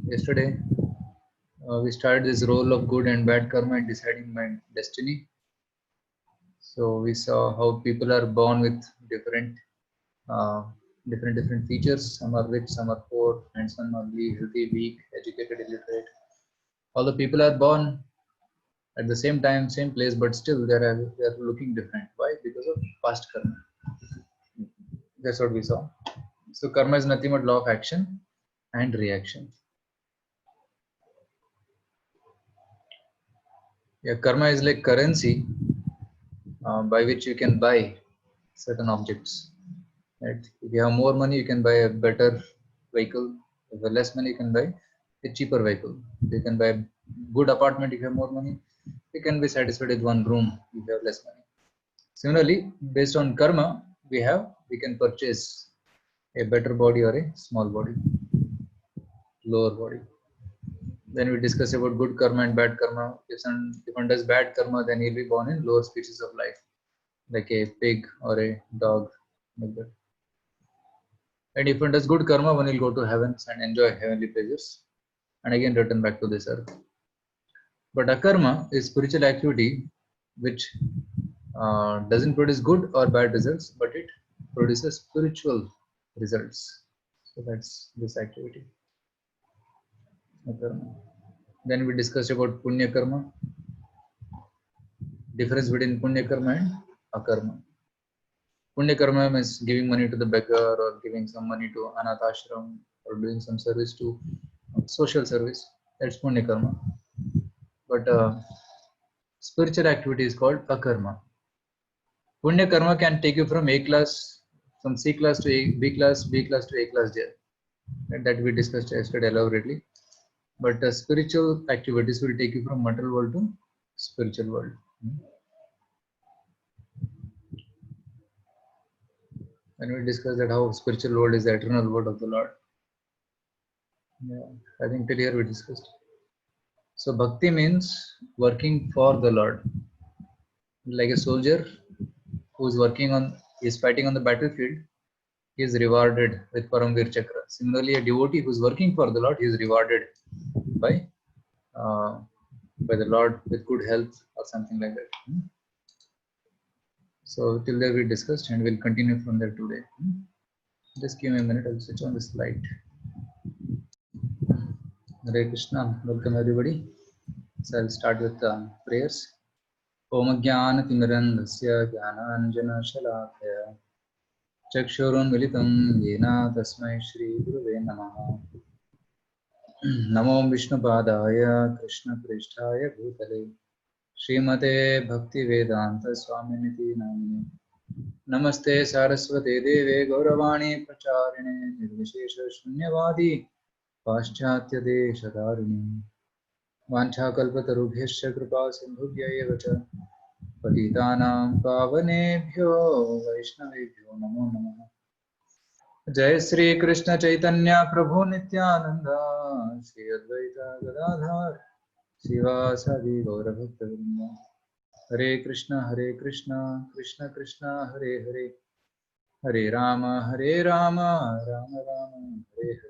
Yesterday, we started this role of good and bad karma in deciding my destiny. So we saw how people are born with different, uh, different features. Some are rich, some are poor, and some are healthy, weak, educated, illiterate. All the people are born at the same time, same place, but still they are looking different. Why? Because of past karma. That's what we saw. So karma is nothing but law of action and reaction. Yeah, karma is like currency by which you can buy certain objects. Right? If you have more money, you can buy a better vehicle. If you have less money, you can buy a cheaper vehicle. You can buy a good apartment if you have more money. You can be satisfied with one room if you have less money. Similarly, based on karma, we can purchase a better body or a small body, lower body. Then we discuss about good karma and bad karma. If one does bad karma, then he'll be born in lower species of life, like a pig or a dog, like that. And if one does good karma, one will go to heavens and enjoy heavenly pleasures, and again return back to this earth. But akarma is spiritual activity which doesn't produce good or bad results, but it produces spiritual results. So that's this activity. Akarma. Then we discussed about punya karma, difference between punya karma and akarma. Punya karma means giving money to the beggar or giving some money to anath ashram or doing some service to social service. That's punya karma. But spiritual activity is called akarma. Punya karma can take you from A class, from C class to B class, B class to A class there. And that we discussed yesterday elaborately. But spiritual activities will take you from material world to spiritual world. And we discussed that how spiritual world is the eternal word of the Lord. Yeah, I think till here we discussed. So bhakti means working for the Lord. Like a soldier who is fighting on the battlefield, he is rewarded with Paramvir Chakra. Similarly, a devotee who is working for the Lord, he is rewarded by the Lord with good health or something like that. So till there we discussed, and we'll continue from there today. Just give me a minute, I'll switch on this light. Hare Krishna, welcome everybody. So I'll start with prayers. Om Jnana Timirandasya Jnananjana Shalakaya Chakshurunmilitam Yena Tasmai Shri Guruve Namaha. Namo Vishnupadaya Krishna Prishtaya Bhutale Srimate Bhakti Vedanta Swaminiti Namine Namaste Saraswate Deve Gauravani Pracharine Nirvishesha Shunyavadi Paschatya Deshadarine Vanchakalpatarubhyasya Kripa Sindhubhya eva cha Patitanam Pavanebhyo Vaishnavebhyo Namo Namaha. Jai Sri Krishna Chaitanya Prabhu Nityananda Sri Advaita Gadadhar Sivasadi Gaura Bhakta Vrinda. Hare Krishna Krishna Krishna Hare Hare Hare Rama Rama Rama Hare Hare.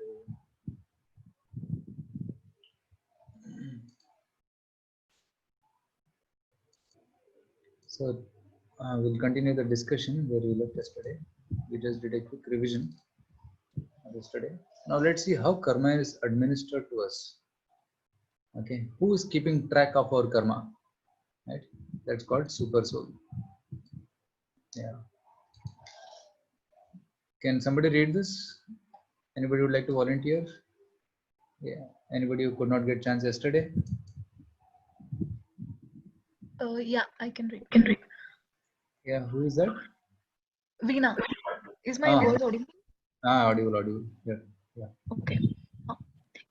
So we'll continue the discussion where we left yesterday. We just did a quick revision yesterday. Now let's see how karma is administered to us. Okay, who is keeping track of our karma? Right, that's called super soul. Yeah. Can somebody read this? Anybody would like to volunteer? Yeah. Anybody who could not get chance yesterday? Yeah, I can read. Yeah, who is that? Veena. Is my voice audible? Audible. Yeah. Okay.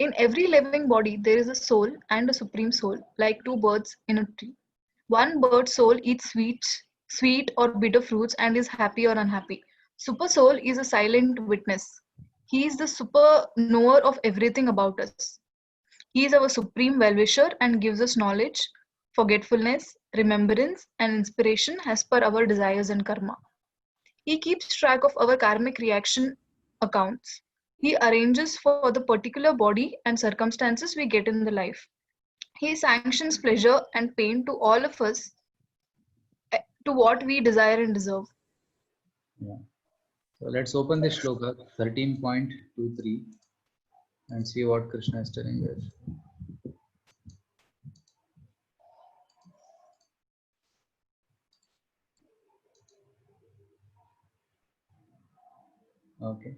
In every living body, there is a soul and a supreme soul, like two birds in a tree. One bird's soul eats sweet or bitter fruits and is happy or unhappy. Super soul is a silent witness. He is the super knower of everything about us. He is our supreme well-wisher and gives us knowledge, forgetfulness, remembrance, and inspiration as per our desires and karma. He keeps track of our karmic reaction accounts. He arranges for the particular body and circumstances we get in the life. He sanctions pleasure and pain to all of us, to what we desire and deserve. Yeah. So let's open this shloka 13.23 and see what Krishna is telling there. Okay.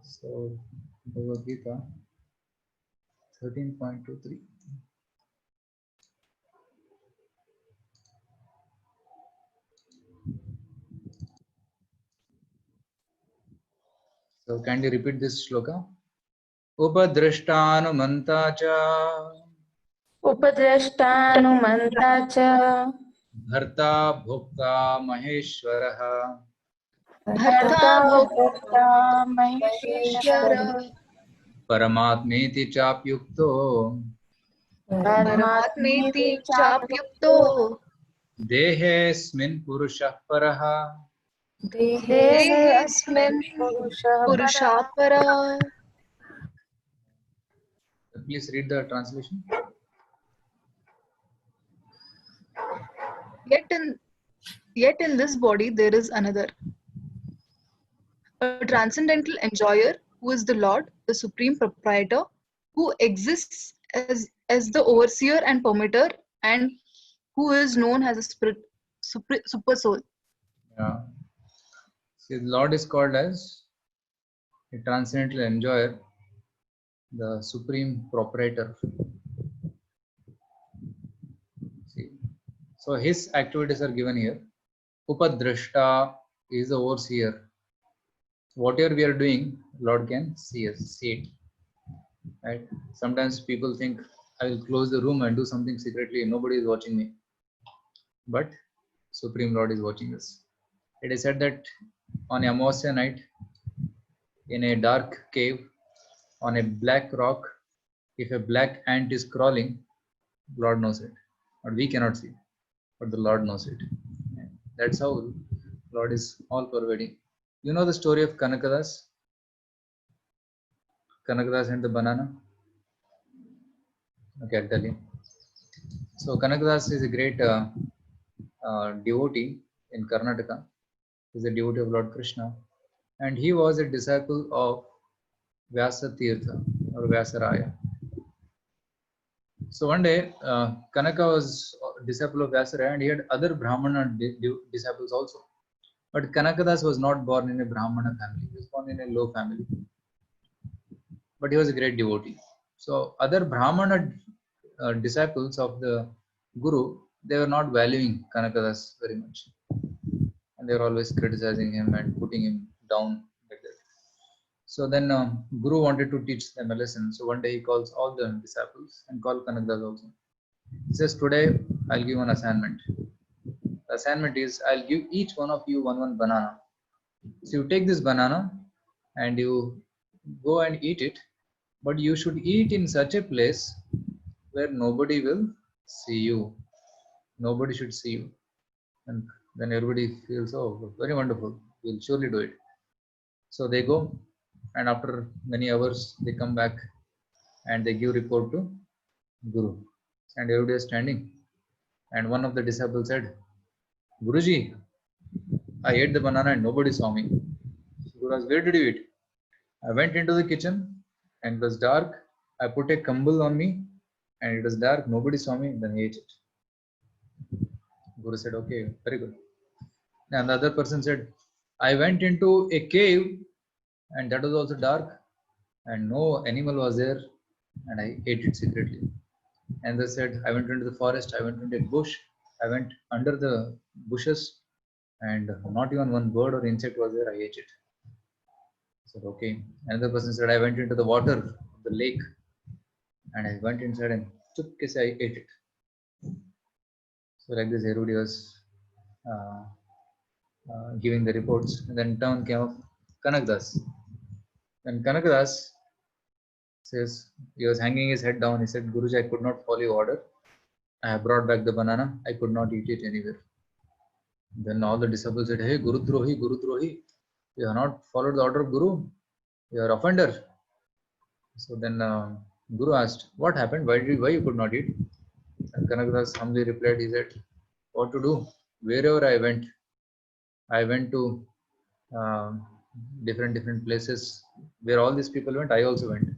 So Bhagavad Gita 13.23. So can you repeat this shloka? Upadrashtanumanta cha उपद्रष्टानुमन्ता च bharta bhokta maheshwarah Bharta भर्ता Bhokta भोक्ता Maheshwar Maheshwara paramatmeti chapyukto परमात्मेति Paramatmeti चाप्युक्तो Chapyukto dehesmin purushah parah. देहेऽस्मिन् Dehesmin पुरुषः परः Purushapara. Please read the translation. Yet in this body there is another, a transcendental enjoyer who is the Lord, the supreme proprietor, who exists as the overseer and permitter, and who is known as a super soul. Yeah. See, the Lord is called as a transcendental enjoyer, the supreme proprietor. See, so his activities are given here. Upadrashta is the overseer. Whatever we are doing, Lord can see us, see it. Right? Sometimes people think I will close the room and do something secretly. Nobody is watching me, but Supreme Lord is watching us. It is said that on Amavasya night, in a dark cave, on a black rock, if a black ant is crawling, Lord knows it, but we cannot see, but the Lord knows it. That's how Lord is all pervading. You know the story of Kanakadas? Kanakadas and the banana? Okay, I'll tell you. So Kanakadas is a great devotee in Karnataka. He's a devotee of Lord Krishna, and he was a disciple of Vyasa Tirtha or Vyasaraya. So one day, Kanaka was a disciple of Vyasaraya, and he had other Brahmana disciples also. But Kanakadas was not born in a Brahmana family; he was born in a low family. But he was a great devotee. So other Brahmana disciples of the Guru, they were not valuing Kanakadas very much, and they were always criticizing him and putting him down like that. So then Guru wanted to teach them a lesson. So one day he calls all the disciples and called Kanakadas also. He says, today I'll give one assignment. The assignment is I'll give each one of you one banana. So you take this banana and you go and eat it, but you should eat in such a place where nobody will see you. Nobody should see you. And then everybody feels, oh, very wonderful. We'll surely do it. So they go, and after many hours, they come back and they give report to Guru. And everybody is standing. And one of the disciples said, Guruji, I ate the banana and nobody saw me. Guru asked, where did you eat? I went into the kitchen and it was dark. I put a kambal on me and it was dark. Nobody saw me. Then I ate it. Guru said, okay, very good. And the other person said, I went into a cave and that was also dark and no animal was there and I ate it secretly. And they said, I went into the forest, I went into a bush, I went under the bushes and not even one bird or insect was there, I ate it. I said, okay. Another person said, I went into the water of the lake and I went inside and I ate it. So like this, everybody was giving the reports. And then turn came of Kanakadas. And Kanakadas says, he was hanging his head down. He said, Guruji, I could not follow your order. I have brought back the banana. I could not eat it anywhere. Then all the disciples said, hey, Guru Drohi, you have not followed the order of Guru. You are offender. So then Guru asked, what happened? Why you could not eat? And Kanakadas humbly replied, he said, what to do? Wherever I went to different places where all these people went. I also went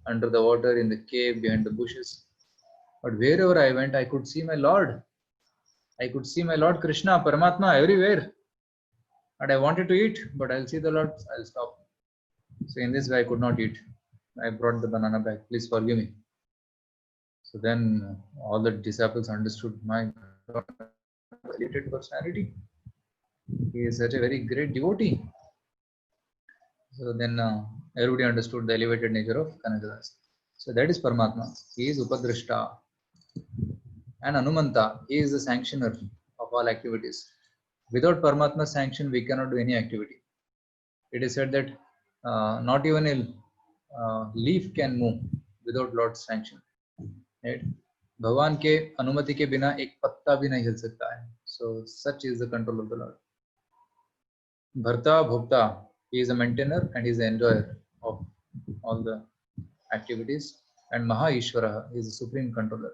under the water, in the cave, behind the bushes. But wherever I went, I could see my Lord. I could see my Lord Krishna, Paramatma everywhere. And I wanted to eat, but I'll see the Lord, I'll stop. So in this way, I could not eat. I brought the banana back. Please forgive me. So then all the disciples understood, my God, elevated personality. He is such a very great devotee. So then everybody understood the elevated nature of Kanakadas. So that is Paramatma. He is Upadrashta. And Anumanta, he is the sanctioner of all activities. Without Paramatma's sanction, we cannot do any activity. It is said that not even a leaf can move without Lord's sanction. Right? भगवान के अनुमति के बिना एक पत्ता भी नहीं हिल सकता है. So such is the control of the Lord. Bharta Bhokta, he is a maintainer and he is the enjoyer of all the activities. And Maha Ishvara, he is the supreme controller.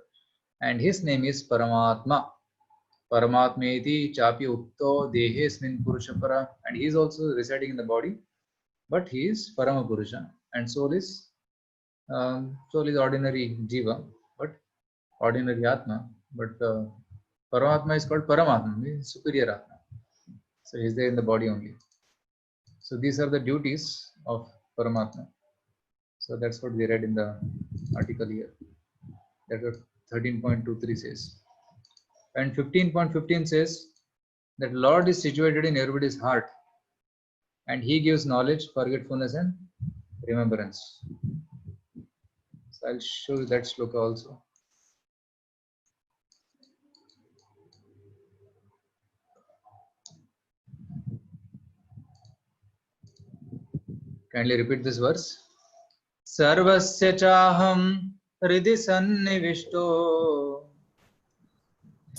And his name is Paramatma. Paramatmeti Chapi Ukto Dehesmin Purushapara. And he is also residing in the body, but he is Parama Purusha. And soul is ordinary Jiva, but ordinary Atma. But Paramatma is called Paramatma, means superior Atma. So he is there in the body only. So these are the duties of Paramatma. So that's what we read in the article here. That's what 13.23 says. And 15.15 says that Lord is situated in everybody's heart and he gives knowledge, forgetfulness and remembrance. So I'll show you that shloka also. Kindly repeat this verse. Sarvasya chaham hridhi sannivishto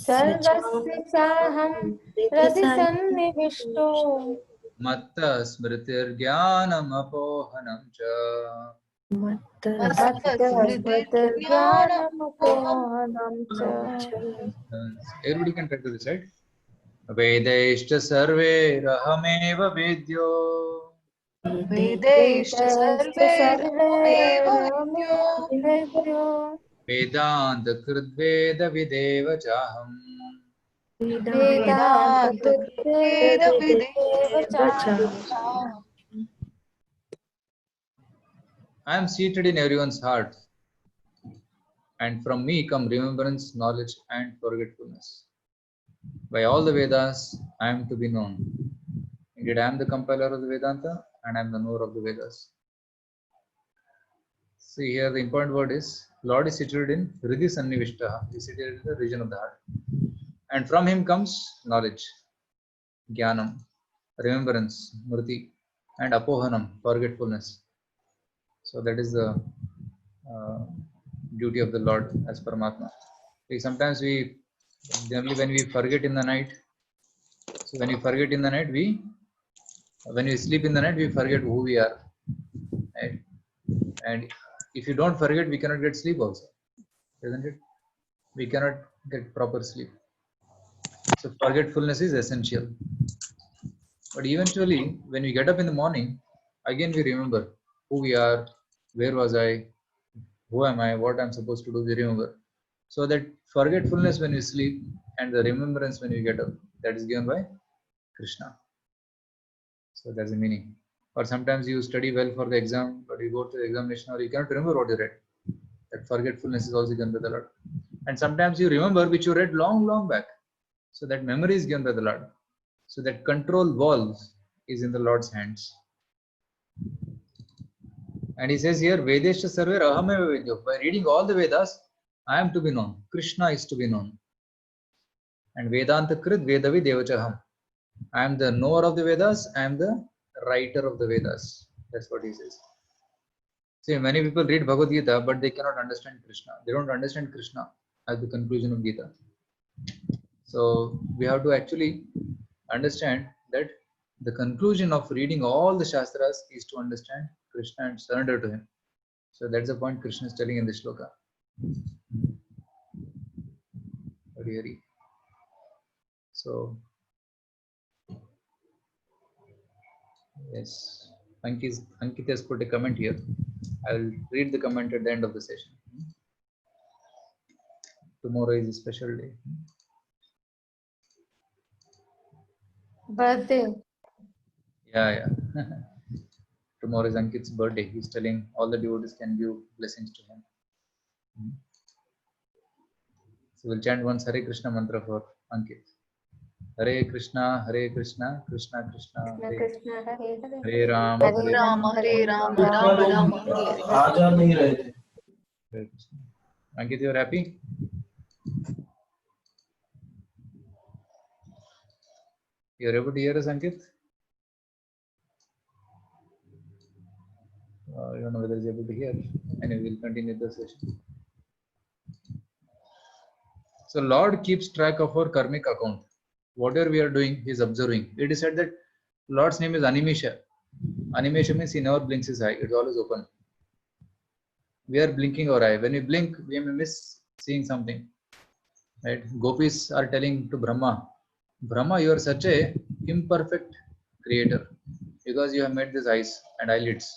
सर्वस्य चाहं हृदि सन्निविष्टो matta smritir jnanam apohanam cha. मत्तस्मृतिर्ज्ञानमपोहनं च. Everybody can try to recite. Vedaishta sarve rahameva vedyo वेदैश्च सर्वैरहमेव सर्वैरहमेवेद्यो Vedanta kridveda videva chaham. वेदान्तकृद्वेदविदेव चाहं. I am seated in everyone's heart, and from me come remembrance, knowledge, and forgetfulness. By all the Vedas, I am to be known. Indeed, I am the compiler of the Vedanta, and I am the knower of the Vedas. See here, the important word is Lord is situated in Hridhi Sannivishtaha. He is situated in the region of the heart, and from him comes knowledge, Jnanam, remembrance, Murti, and Apohanam, forgetfulness. So that is the duty of the Lord as Paramatma. Sometimes generally when we forget in the night, so when we forget in the night, when we sleep in the night, we forget who we are. Right? And if you don't forget, we cannot get sleep also, isn't it? We cannot get proper sleep. So forgetfulness is essential. But eventually, when we get up in the morning, again we remember who we are, where was I, who am I, what I'm supposed to do, we remember. So that forgetfulness when we sleep and the remembrance when we get up, that is given by Krishna. So that's the meaning. Or sometimes you study well for the exam, but you go to the examination or you cannot remember what you read. That forgetfulness is also given by the Lord. And sometimes you remember which you read long back. So that memory is given by the Lord. So that control valve is in the Lord's hands. And he says here, Vedesha Sarver Ahameva Vedyo. By reading all the Vedas, I am to be known. Krishna is to be known. And Vedanta Krit Vedavi Devachaham. I am the knower of the Vedas. I am the writer of the Vedas. That's what he says. See, many people read Bhagavad Gita, but they cannot understand Krishna. They don't understand Krishna at the conclusion of Gita. So we have to actually understand that the conclusion of reading all the Shastras is to understand Krishna and surrender to him. So that's the point Krishna is telling in this shloka. Really. So yes, Ankit has put a comment here. I will read the comment at the end of the session. Tomorrow is a special day. Birthday. Yeah. Tomorrow is Ankit's birthday. He's telling all the devotees can give blessings to him. So we'll chant once Hare Krishna mantra for Ankit. Hare Krishna, Krishna Krishna, Hare Krishna Hare Hare. Hare Ram, Hare Hare Ram, Ram, Ram Ram Ram, Ram, Hare Hare. आजाद नहीं रहे थे. Hare Krishna. Ankit, you are happy? You are able to hear us, Ankit? I don't know whether he's able to hear. Anyway, we'll continue the session. So Lord keeps track of our karmic account. Whatever we are doing, he is observing. It is said that Lord's name is Animesha. Animesha means he never blinks his eye. It's always open. We are blinking our eye. When we blink, we may miss seeing something. Right? Gopis are telling to Brahma, Brahma, you are such a imperfect creator because you have made these eyes and eyelids.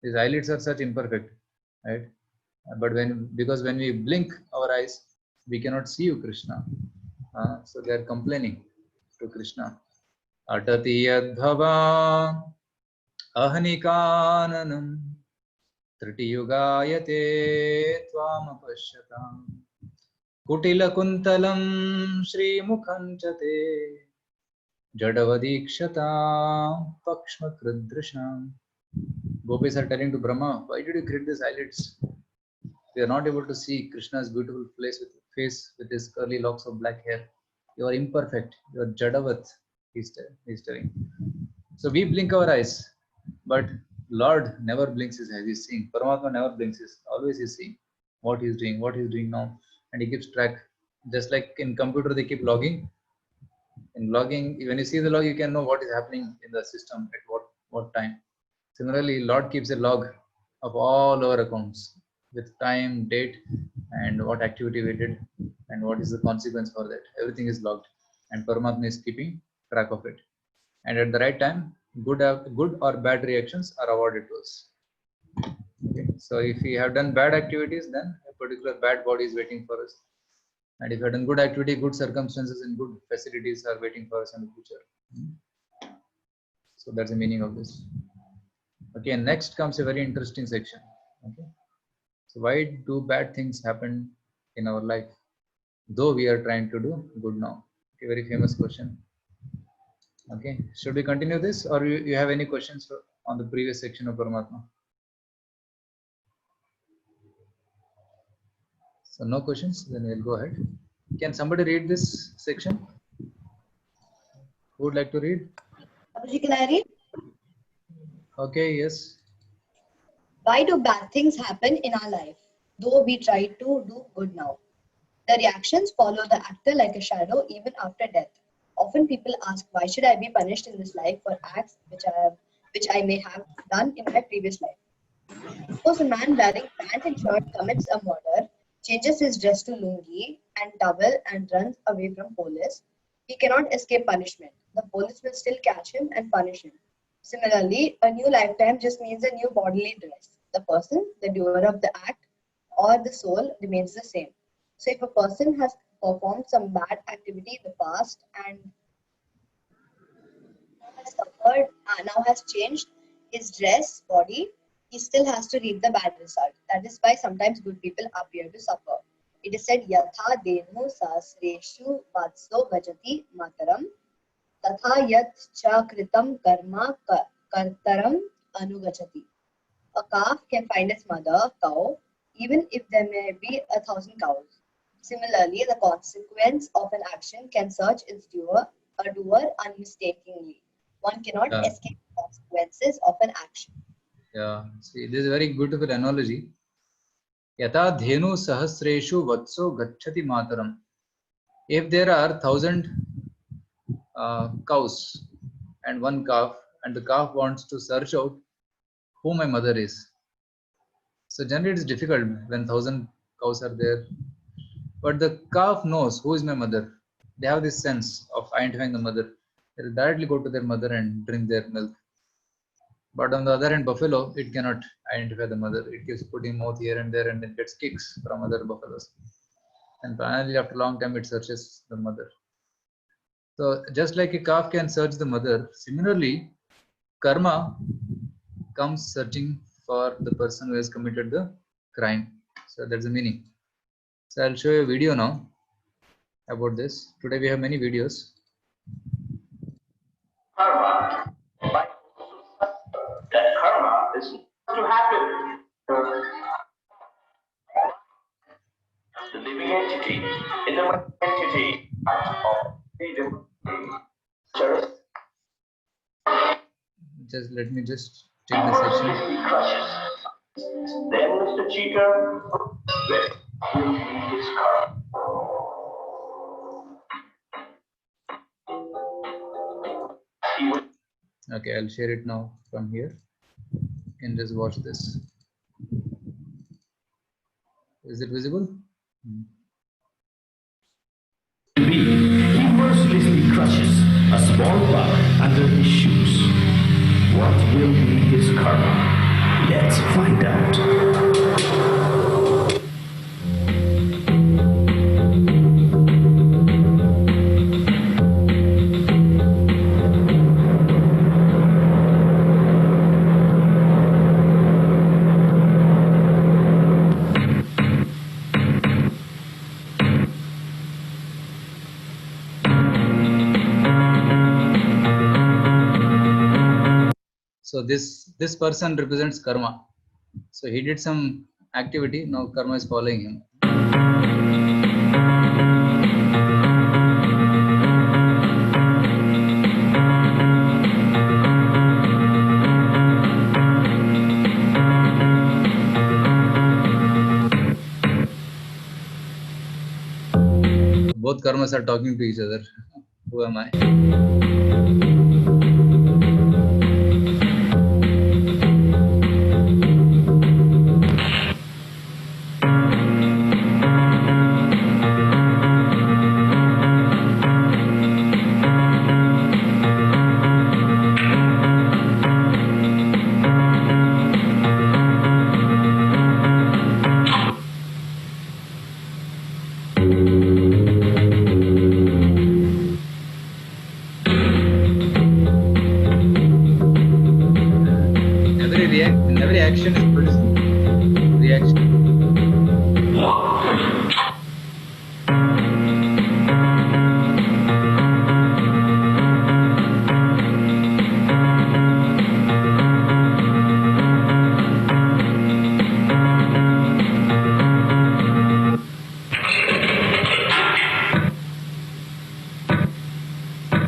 These eyelids are such imperfect, right? But because when we blink our eyes, we cannot see you, Krishna. So they are complaining to Krishna. Atati yadbhava ahanikananam tritiyugayate tvamapashyatam kutilakuntalam shrimukham chate jadavadikshata pakshmakridrisham. Gopis are telling to Brahma, why did you create these eyelids? We are not able to see Krishna's beautiful face with his curly locks of black hair. You are imperfect. You are Jadavat, he's telling. So we blink our eyes, but Lord never blinks his eyes. He's seeing. Paramatma never blinks his. Always he's seeing what he's doing now, and he keeps track. Just like in computer, they keep logging. In logging, when you see the log, you can know what is happening in the system at what time. Similarly, Lord keeps a log of all our accounts with time, date, and what activity we did, and what is the consequence for that. Everything is logged, and Paramatma is keeping track of it. And at the right time, good or bad reactions are awarded to us. Okay. So if we have done bad activities, then a particular bad body is waiting for us. And if we have done good activity, good circumstances and good facilities are waiting for us in the future. So that's the meaning of this. Okay, next comes a very interesting section. Okay. So why do bad things happen in our life, though we are trying to do good now? Okay, very famous question. Okay, should we continue this, or you have any questions on the previous section of Paramatma? So no questions, then we'll go ahead. Can somebody read this section? Who would like to read? Can I read? Okay, yes. Why do bad things happen in our life, though we try to do good now? The reactions follow the actor like a shadow even after death. Often people ask, why should I be punished in this life for acts which I may have done in my previous life? Suppose a man wearing pant and shirt commits a murder, changes his dress to lungi and towel and runs away from police. He cannot escape punishment. The police will still catch him and punish him. Similarly, a new lifetime just means a new bodily dress. The person, the doer of the act, or the soul remains the same. So if a person has performed some bad activity in the past and now has changed his dress, body, he still has to reap the bad result. That is why sometimes good people appear to suffer. It is said, Yatha Denu Sasreshu Vatso Gajati Mataram Tatha Yat Cha Kritam Karma Kartaram Anugachati. A calf can find its mother cow even if there may be 1,000 cows. Similarly, the consequence of an action can search its doer unmistakably. One cannot escape the consequences of an action. Yeah, see, this is a very beautiful analogy. Yata dhenu sahasreshu vatso gacchati mataram. If there are 1,000 cows and one calf, and the calf wants to search out who my mother is. So generally it's difficult when 1,000 cows are there. But the calf knows who is my mother. They have this sense of identifying the mother. They'll directly go to their mother and drink their milk. But on the other hand, buffalo, it cannot identify the mother. It keeps putting mouth here and there and then gets kicks from other buffaloes. And finally, after a long time, it searches the mother. So just like a calf can search the mother, similarly, karma comes searching for the person who has committed the crime. So that's the meaning. So I'll show you a video now about this. Today we have many videos. Karma. That karma is to happen. The living entity in the entity of freedom. Just let me just take the section. Crushes. Then Mr. Cheetah will be his karma. He will Okay, I'll share it now from here. You can just watch this. Is it visible? He mercilessly crushes a small bug under his shoes. What will be his karma? Let's find out. So this person represents karma. So he did some activity. Now karma is following him. Both karmas are talking to each other. Who am I? Every action is producing reaction.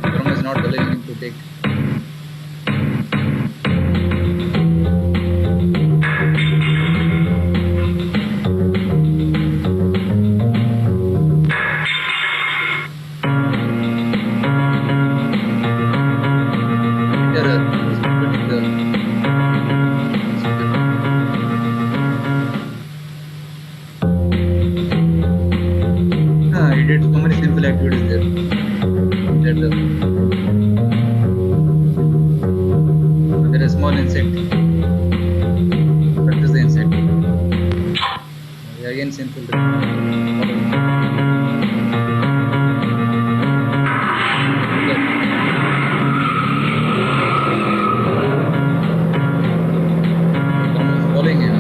Karma is not allowing him to take. He did so many simple activities there. There is a small insect. What is the insect? Again simple. Following him.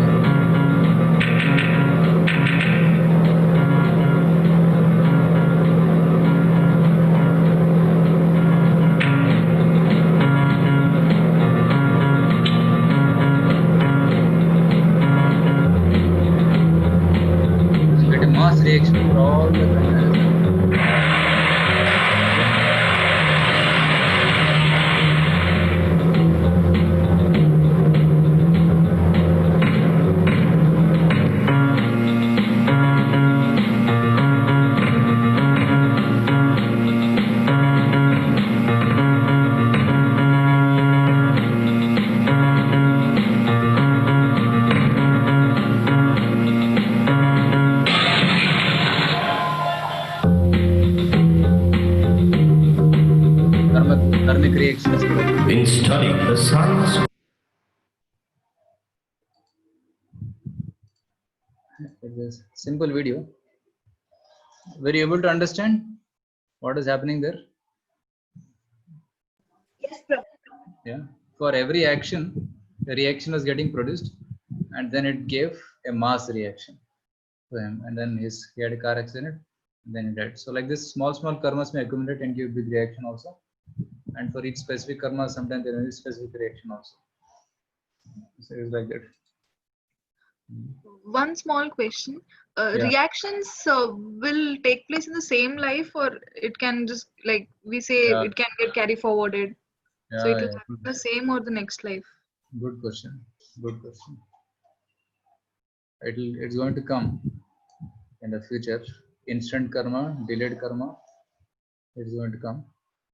Get a mass reaction for all the comparison. reactions. In studying the science This simple video. Were you able to understand what is happening there? Yes, Prabhu. Yeah. For every action, a reaction was getting produced, and then it gave a mass reaction to him, and then he had a car accident, and then he died. So like this, small karmas may accumulate and give big reaction also, and for each specific karma, sometimes there is a specific reaction also. So it's like that. One small question. Yeah. Reactions will take place in the same life, or it can just, like we say, Yeah. it can get carry forwarded. So Yeah, it will yeah. happen the same or the next life. Good question. Good question. It's going to come in the future. Instant karma, delayed karma. It's going to come,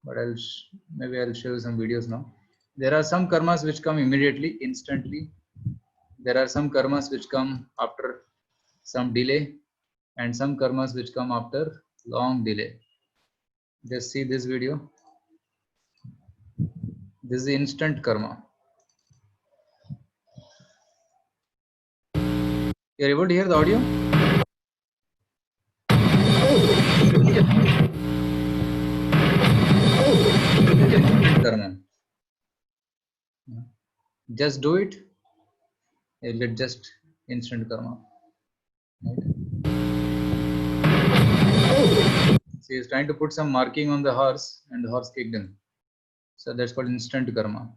but maybe I'll show you some videos now. There are some karmas which come immediately, instantly. There are some karmas which come after some delay, and some karmas which come after long delay. Just see this video. This is instant karma. You're able to hear the audio? Karma. Just do it. You'll get just instant karma. Right? So he's trying to put some marking on the horse, and the horse kicked him. So that's called instant karma.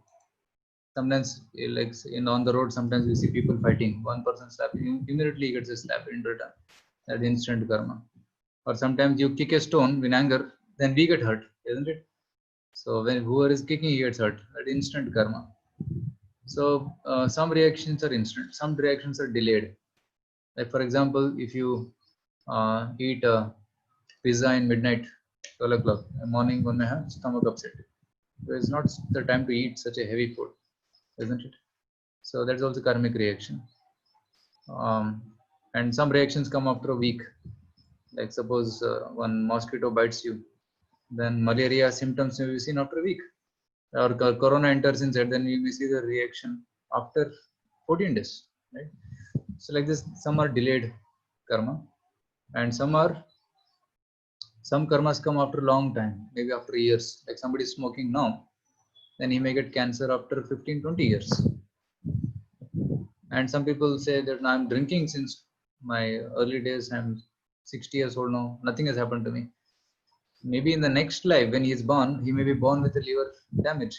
Sometimes, like on the road, sometimes we see people fighting. One person slapping, immediately he gets a slap in return. That's instant karma. Or sometimes you kick a stone in anger, then we get hurt, isn't it? So when whoever is kicking, he gets hurt. That's instant karma. So some reactions are instant, some reactions are delayed. Like for example, if you eat a pizza in midnight, 12 o'clock, morning one may have stomach upset. So it's not the time to eat such a heavy food, isn't it? So that's also karmic reaction. And some reactions come after a week. Like suppose one mosquito bites you, then malaria symptoms may be seen after a week. Or corona enters inside, then we see the reaction after 14 days, right? So like this, some are delayed karma, and some karmas come after a long time, maybe after years. Like somebody is smoking now, then he may get cancer after 15-20 years. And some people say that I'm drinking since my early days, I'm 60 years old now, nothing has happened to me. Maybe in the next life, when he is born, he may be born with a liver damage,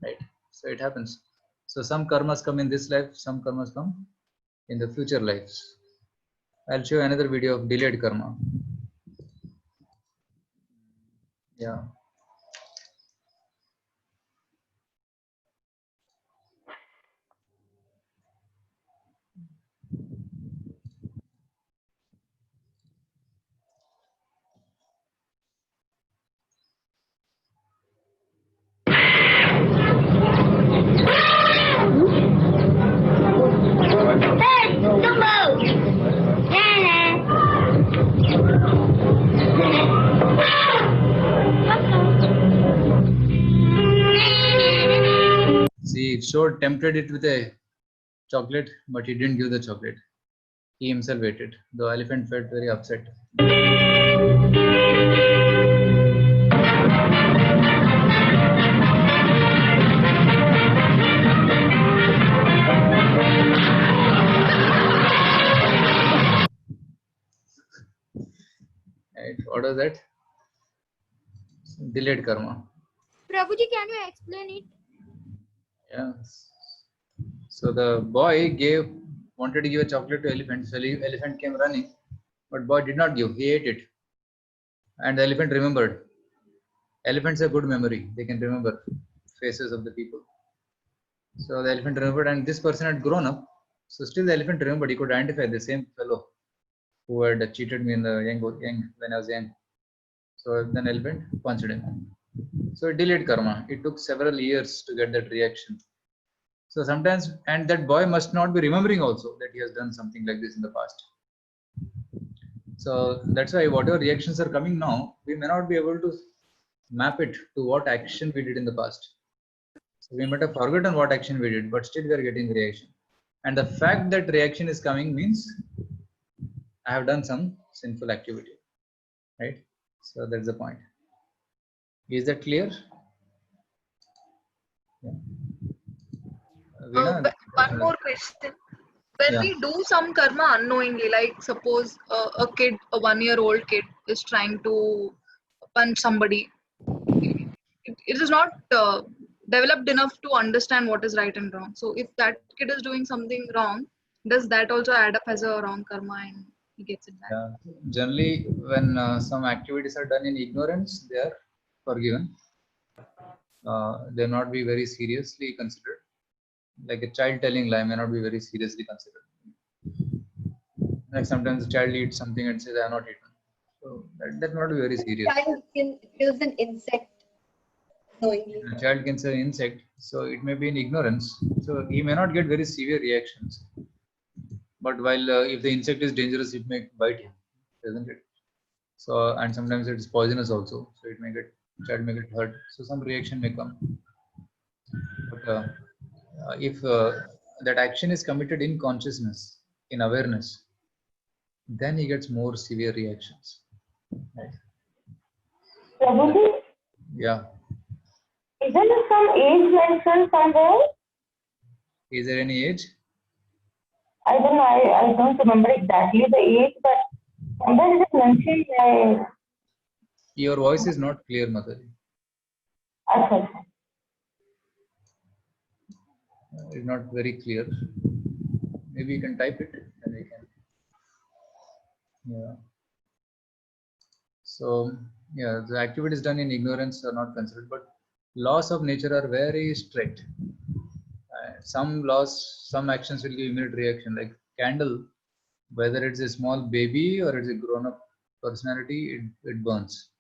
right? So it happens. So some karmas come in this life, some karmas come in the future lives. I'll show you another video of delayed karma. Yeah. See, it showed tempted it with a chocolate, but he didn't give the chocolate. He himself ate it. The elephant felt very upset. Right. What was that? Delayed karma. Prabhuji, can you explain it? Yes. So the boy wanted to give a chocolate to elephant. So elephant came running, but boy did not give. He ate it, and the elephant remembered. Elephants have good memory; they can remember faces of the people. So the elephant remembered, and this person had grown up. So still the elephant remembered. He could identify the same fellow who had cheated me in the young when I was young. So then elephant punched him. So it delayed karma. It took several years to get that reaction. So sometimes, and that boy must not be remembering also that he has done something like this in the past. So that's why whatever reactions are coming now, we may not be able to map it to what action we did in the past. So we might have forgotten what action we did, but still we are getting reaction. And the fact that reaction is coming means I have done some sinful activity, right? So that's the point. Is that clear? Yeah. Veena, One more question. When yeah. we do some karma unknowingly, like suppose a kid, a 1-year-old kid, is trying to punch somebody, it is not developed enough to understand what is right and wrong. So if that kid is doing something wrong, does that also add up as a wrong karma and he gets it back? Yeah. Generally, when some activities are done in ignorance, they are forgiven. They will not be very seriously considered. Like a child telling lie may not be very seriously considered. Like sometimes the child eats something and says, "I have not eaten." So that not be very serious. Child kills an insect knowingly. A child can say insect, so it may be in ignorance. So he may not get very severe reactions. But while if the insect is dangerous, it may bite him, isn't it? So and sometimes it is poisonous also. So it may get child may get hurt. So some reaction may come. But if that action is committed in consciousness, in awareness, then he gets more severe reactions. Right? Prabhuji, Yeah. isn't there some age mentioned somewhere? Is there any age? I don't know, I don't remember exactly the age, but somewhere it is mentioned. Your voice is not clear, Madhuri. Okay. It's not very clear. Maybe you can type it and we can. Yeah. So yeah, the activities done in ignorance are not considered, but laws of nature are very strict. Some laws, some actions will give immediate reaction. Like candle, whether it's a small baby or it's a grown-up personality, it burns.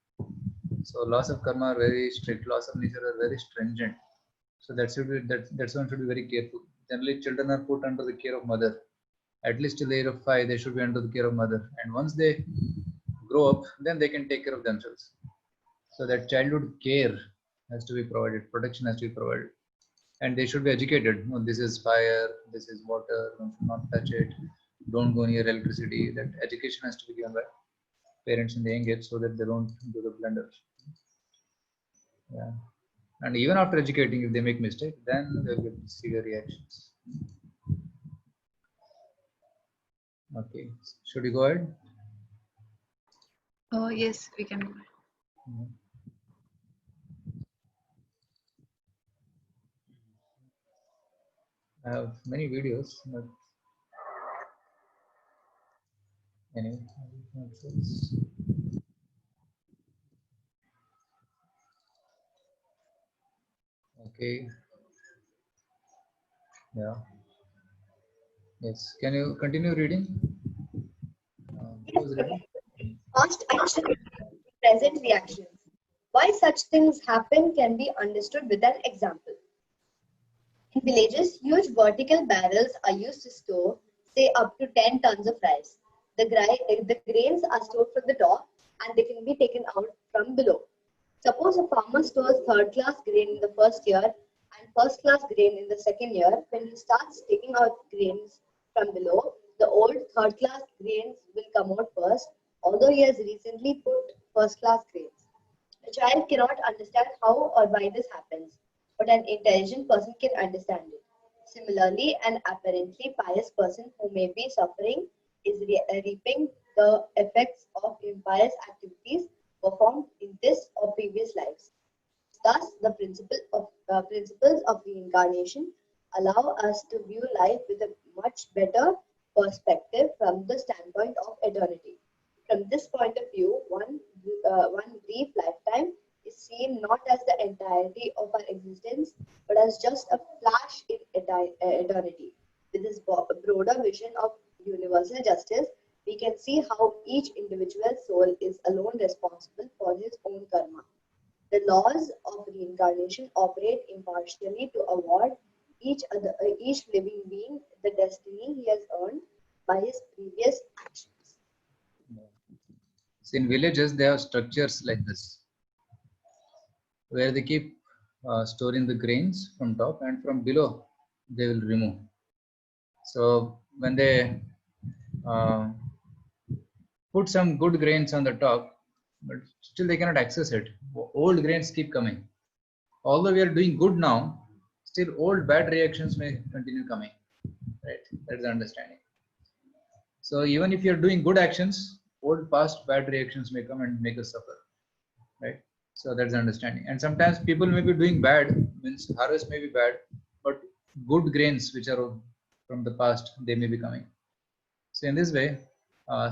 So laws of karma are very strict. Laws of nature are very stringent. So that's one should be very careful. Generally, children are put under the care of mother. At least till the age of 5, they should be under the care of mother. And once they grow up, then they can take care of themselves. So that childhood care has to be provided, protection has to be provided, and they should be educated. No, this is fire, this is water, one should not touch it, don't go near electricity. That education has to be given by parents in the young age so that they don't do the blunders. Yeah. And even after educating, if they make mistake, then they'll get severe reactions. Okay, should we go ahead? Yes, we can do it. I have many videos, but anyway. Okay. Yeah. Yes. Can you continue reading? Who's reading? Past action, present reactions. Why such things happen can be understood with an example. In villages, huge vertical barrels are used to store, say, up to 10 tons of rice. The grains are stored from the top and they can be taken out from below. Suppose a farmer stores third-class grain in the first year and first-class grain in the second year. When he starts taking out grains from below, the old third-class grains will come out first, although he has recently put first-class grains. A child cannot understand how or why this happens, but an intelligent person can understand it. Similarly, an apparently pious person who may be suffering is reaping the effects of impious activities performed in this or previous lives. Thus, the principles of reincarnation allow us to view life with a much better perspective from the standpoint of eternity. From this point of view, one brief lifetime is seen not as the entirety of our existence, but as just a flash in eternity. With this broader vision of universal justice, we can see how each individual soul is alone responsible for his own karma. The laws of reincarnation operate impartially to award each living being the destiny he has earned by his previous actions. So in villages, they have structures like this. where they keep storing the grains from top, and from below they will remove. So when they put some good grains on the top, but still they cannot access it. Old grains keep coming. Although we are doing good now, still old bad reactions may continue coming. Right? That's the understanding. So even if you are doing good actions, old past bad reactions may come and make us suffer. Right? So that's the understanding. And sometimes people may be doing bad, means harvest may be bad, but good grains which are from the past, they may be coming. So in this way,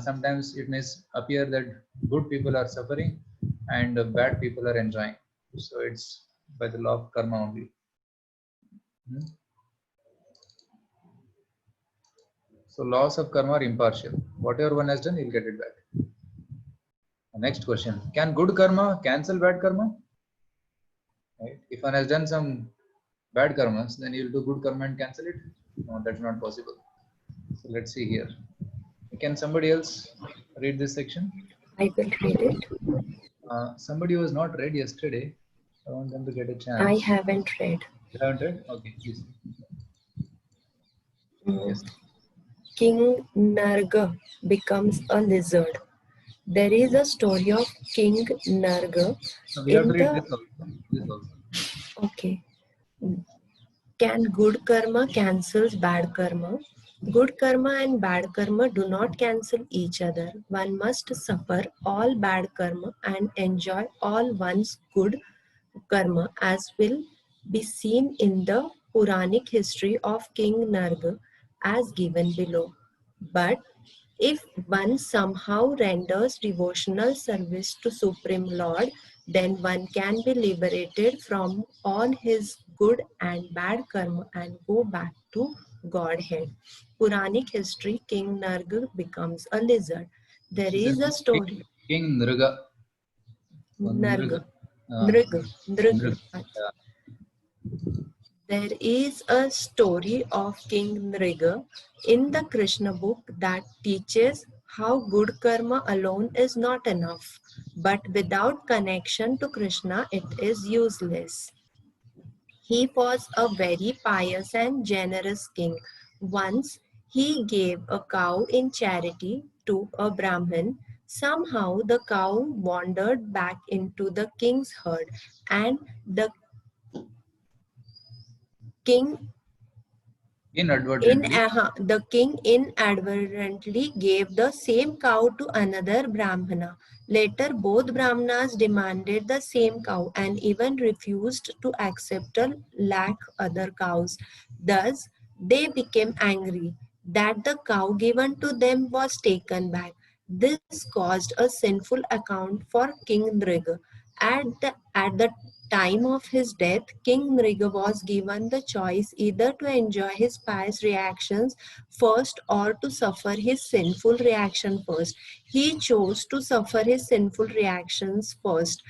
sometimes it may appear that good people are suffering and bad people are enjoying. So it's by the law of karma only. So laws of karma are impartial. Whatever one has done, he'll get it back. Next question: can good karma cancel bad karma? Right? If one has done some bad karmas, then he'll do good karma and cancel it. No, that's not possible. So let's see here. Can somebody else read this section? I will read it. Somebody who was not read yesterday, I want them to get a chance. I haven't read. You haven't read? Okay, please. Yes. King Narga becomes a lizard. There is a story of King Narga. So we have to read this also. Okay. Can good karma cancels bad karma? Good karma and bad karma do not cancel each other. One must suffer all bad karma and enjoy all one's good karma, as will be seen in the Puranic history of King Narga as given below. But if one somehow renders devotional service to Supreme Lord, then one can be liberated from all his good and bad karma and go back to Godhead. Puranic history, King Narga becomes a lizard. There is a story. King Nriga. Narga. Nriga. There is a story of King Nriga in the Krishna book that teaches how good karma alone is not enough, but without connection to Krishna, it is useless. He was a very pious and generous king. Once he gave a cow in charity to a Brahmin. Somehow the cow wandered back into the king's herd, and the king the king inadvertently gave the same cow to another Brahmana. Later, both Brahmanas demanded the same cow and even refused to accept a lakh other cows. Thus, they became angry that the cow given to them was taken back. This caused a sinful account for King Nriga. At the time of his death, King Nriga was given the choice either to enjoy his pious reactions first or to suffer his sinful reaction first. He chose to suffer his sinful reactions first,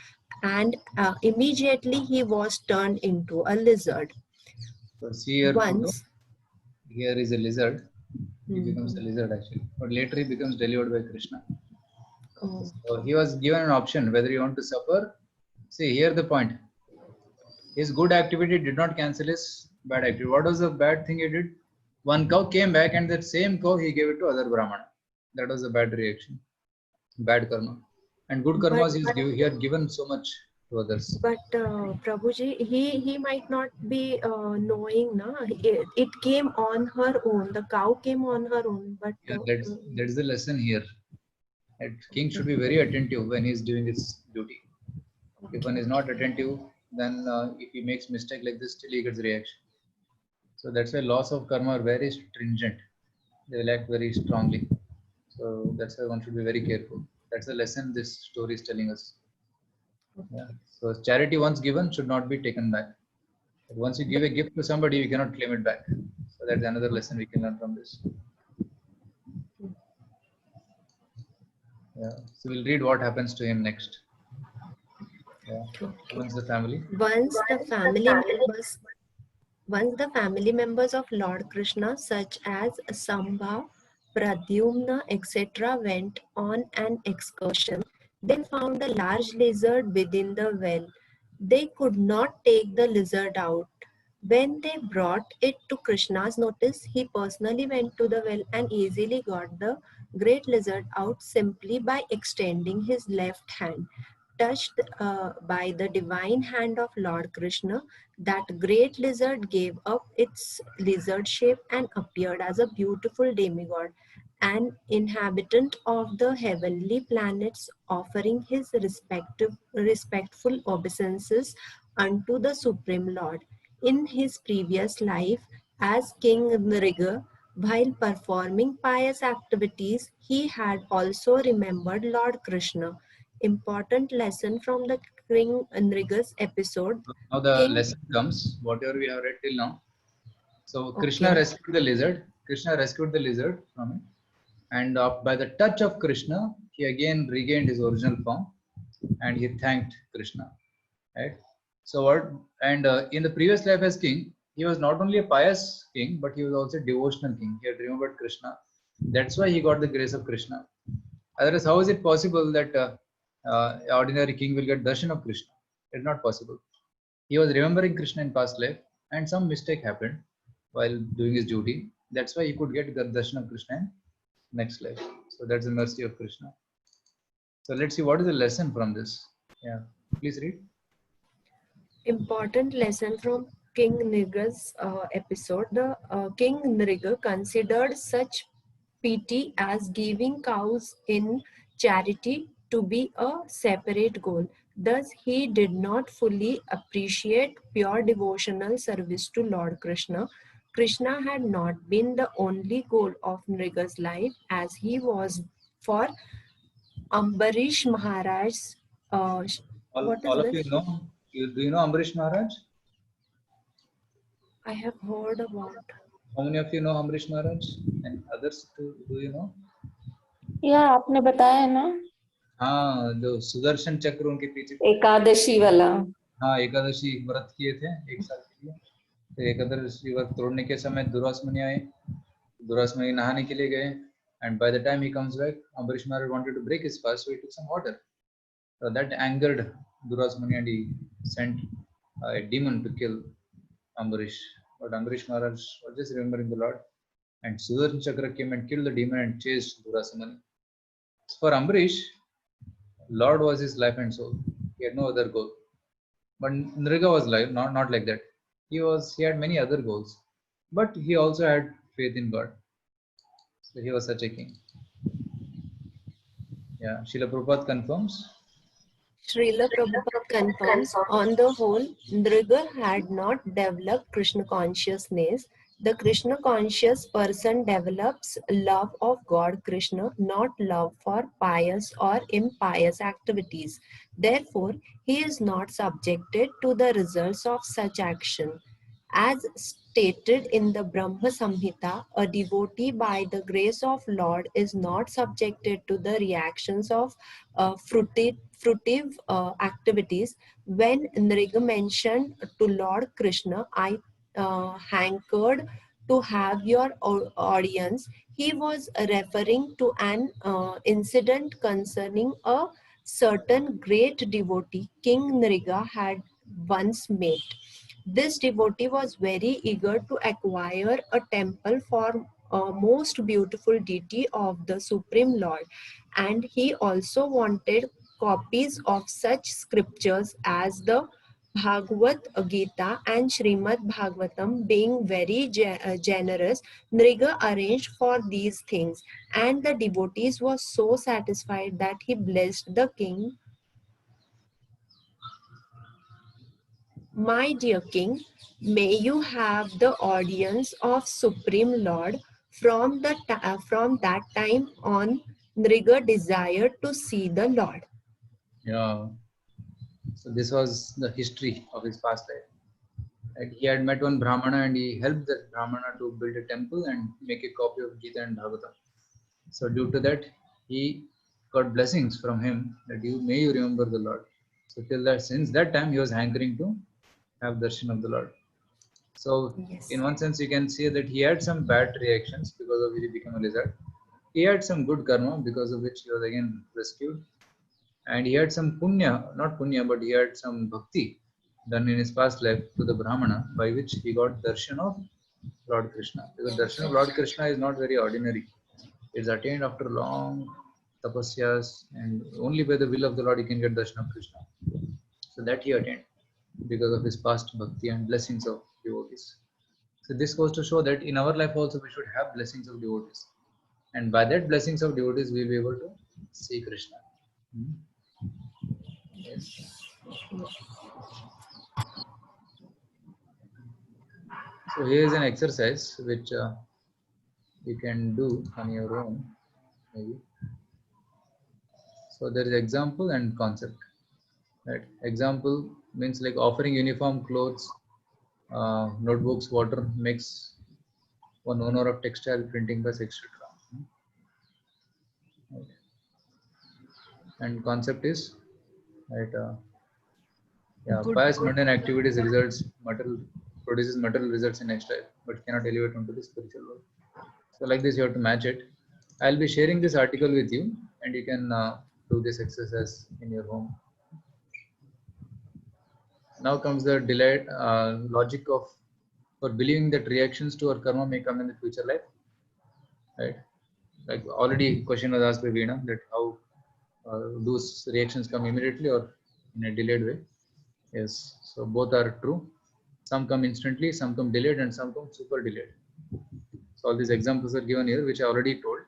and immediately he was turned into a lizard. So see here is a lizard. He becomes a lizard actually, but later he becomes delivered by Krishna. Oh. So he was given an option whether you want to suffer. See here the point. His good activity did not cancel his bad activity. What was the bad thing he did? One cow came back, and that same cow he gave it to other Brahmana. That was a bad reaction, bad karma. And good karma was he had given so much to others. But Prabhuji, he might not be knowing, na? It came on her own. The cow came on her own. But yeah, that's the lesson here. That king should be very attentive when he is doing his duty. If one is not attentive, then if he makes mistake like this, still he gets reaction. So that's why laws of karma are very stringent. They will act very strongly. So that's why one should be very careful. That's the lesson this story is telling us. Yeah. So charity once given should not be taken back. But once you give a gift to somebody, you cannot claim it back. So that's another lesson we can learn from this. Yeah. So we'll read what happens to him next. Yeah. Once the family members of Lord Krishna, such as Sambha, Pradyumna, etc., went on an excursion, they found a large lizard within the well. They could not take the lizard out. When they brought it to Krishna's notice, he personally went to the well and easily got the great lizard out simply by extending his left hand. Touched by the divine hand of Lord Krishna, that great lizard gave up its lizard shape and appeared as a beautiful demigod, an inhabitant of the heavenly planets, offering his respectful obeisances unto the Supreme Lord. In his previous life as King Nriga, while performing pious activities, he had also remembered Lord Krishna. Important lesson from the King Nriga's episode. Now the King, lesson comes, whatever we have read till now. So Krishna okay, rescued the lizard. Krishna rescued the lizard from it. And by the touch of Krishna, he again regained his original form and he thanked Krishna. Right? So what? And in the previous life as king, he was not only a pious king, but he was also a devotional king. He had remembered Krishna. That's why he got the grace of Krishna. Otherwise, how is it possible that ordinary king will get darshan of Krishna? It's not possible. He was remembering Krishna in past life, and some mistake happened while doing his duty. That's why he could get the darshan of Krishna in next life. So that's the mercy of Krishna. So let's see what is the lesson from this. Yeah, please read. important lesson from King Nriga's episode. The King Nriga considered such pity as giving cows in charity to be a separate goal. Thus, he did not fully appreciate pure devotional service to Lord Krishna. Krishna had not been the only goal of Nriga's life, as he was for Ambarish Maharaj's. What is All of you this? know, do you know Ambarish Maharaj? I have heard about. How many of you know Ambarish Maharaj? And others do you know? या आपने बताया ना हाँ, जो सुदर्शन चक्र उनके पीछे एकादशी वाला हाँ एकादशी व्रत किए थे एक साल के लिए। तो एकादशी व्रत तोड़ने के समय दुर्वास मुनि आए। दुर्वास मुनि नहाने के लिए गए and by the time he comes back, Ambarish Maharaj wanted to break his fast, so he took some water. So that angered Durvas Muni and he sent a demon to kill Ambarish. But Ambarish Maharaj was just remembering the Lord, and Sudarshan Chakra came and killed the demon and chased Durvasa Muni. For Ambarish, Lord was his life and soul. He had no other goal. But Nriga was not like that. He had many other goals, but he also had faith in God. So he was such a king. Yeah, Srila Prabhupada confirms. Srila Prabhupada confirms, on the whole, Nriga had not developed Krishna consciousness. The Krishna conscious person develops love of God Krishna, not love for pious or impious activities. Therefore, he is not subjected to the results of such action. As stated in the Brahma Samhita, a devotee by the grace of Lord is not subjected to the reactions of fruitive activities. When Nriga mentioned to Lord Krishna, I hankered to have your audience, he was referring to an incident concerning a certain great devotee King Nriga had once met. This devotee was very eager to acquire a temple for a most beautiful deity of the Supreme Lord, and he also wanted copies of such scriptures as the Bhagavad Gita and Srimad Bhagavatam. Being very generous, Nriga arranged for these things, and the devotees was so satisfied that he blessed the king. My dear king, may you have the audience of Supreme Lord. From that time on, Nriga desired to see the Lord. Yeah. So this was the history of his past life. Right? He had met one Brahmana and he helped that Brahmana to build a temple and make a copy of Gita and Bhagavatam. So due to that, he got blessings from him that may you remember the Lord. So since that time, he was hankering to have darshan of the Lord. So Yes. in one sense, you can see that he had some bad reactions because of which he became a lizard. He had some good karma because of which he was again rescued. And he had some punya, not punya, but he had some bhakti done in his past life to the Brahmana, by which he got darshan of Lord Krishna. Because darshan of Lord Krishna is not very ordinary. It's attained after long tapasyas, and only by the will of the Lord you can get darshan of Krishna. So that he attained because of his past bhakti and blessings of devotees. So this goes to show that in our life also we should have blessings of devotees. And by that blessings of devotees, we will be able to see Krishna. Yes. So here is an exercise which you can do on your own, maybe. So there is example and concept. Right? Example means like offering uniform clothes, notebooks, water makes one owner of textile, printing press, etc. Right. And concept is right. Pious mundane activities produces material results in next life, but cannot elevate into the spiritual world. So like this, you have to match it. I'll be sharing this article with you, and you can do this exercise in your home. Now comes the delayed logic of for believing that reactions to our karma may come in the future life. Right? Like already question was asked by Veena that how those reactions come immediately or in a delayed way. Yes, so both are true. Some come instantly, some come delayed, and some come super delayed. So all these examples are given here, which I already told.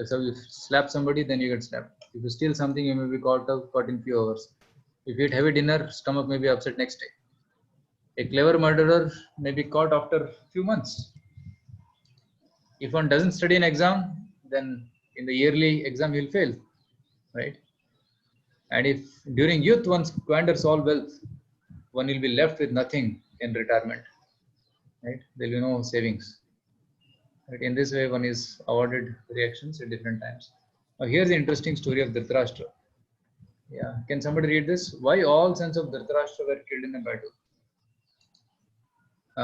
So if you slap somebody, then you get slapped. If you steal something, you may be caught in few hours. If you eat heavy dinner, stomach may be upset next day. A clever murderer may be caught after few months. If one doesn't study an exam, then in the yearly exam he'll fail, right? And if during youth one squanders all wealth, one will be left with nothing in retirement, right? There will be no savings. Right? In this way, one is awarded reactions at different times. Now, here's the interesting story of Dhritarashtra. Yeah, can somebody read this? Why all sons of Dhritarashtra were killed in a battle?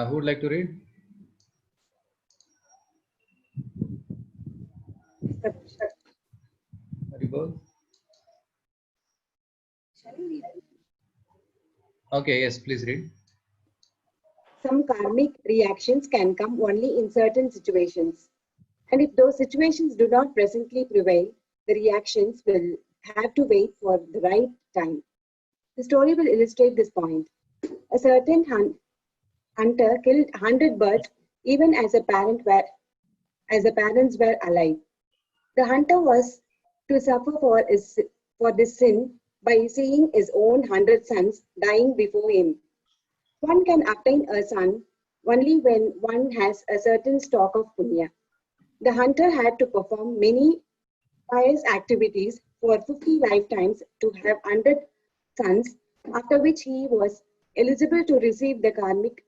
Who would like to read? Haribol? Okay, yes, please read. Some karmic reactions can come only in certain situations. And if those situations do not presently prevail, the reactions will have to wait for the right time. The story will illustrate this point. A certain hunter killed 100 birds even as the parents were alive. The hunter was to suffer for this sin by seeing his own 100 sons dying before him. One can obtain a son only when one has a certain stock of punya. The hunter had to perform many pious activities for 50 lifetimes to have 100 sons, after which he was eligible to receive the karmic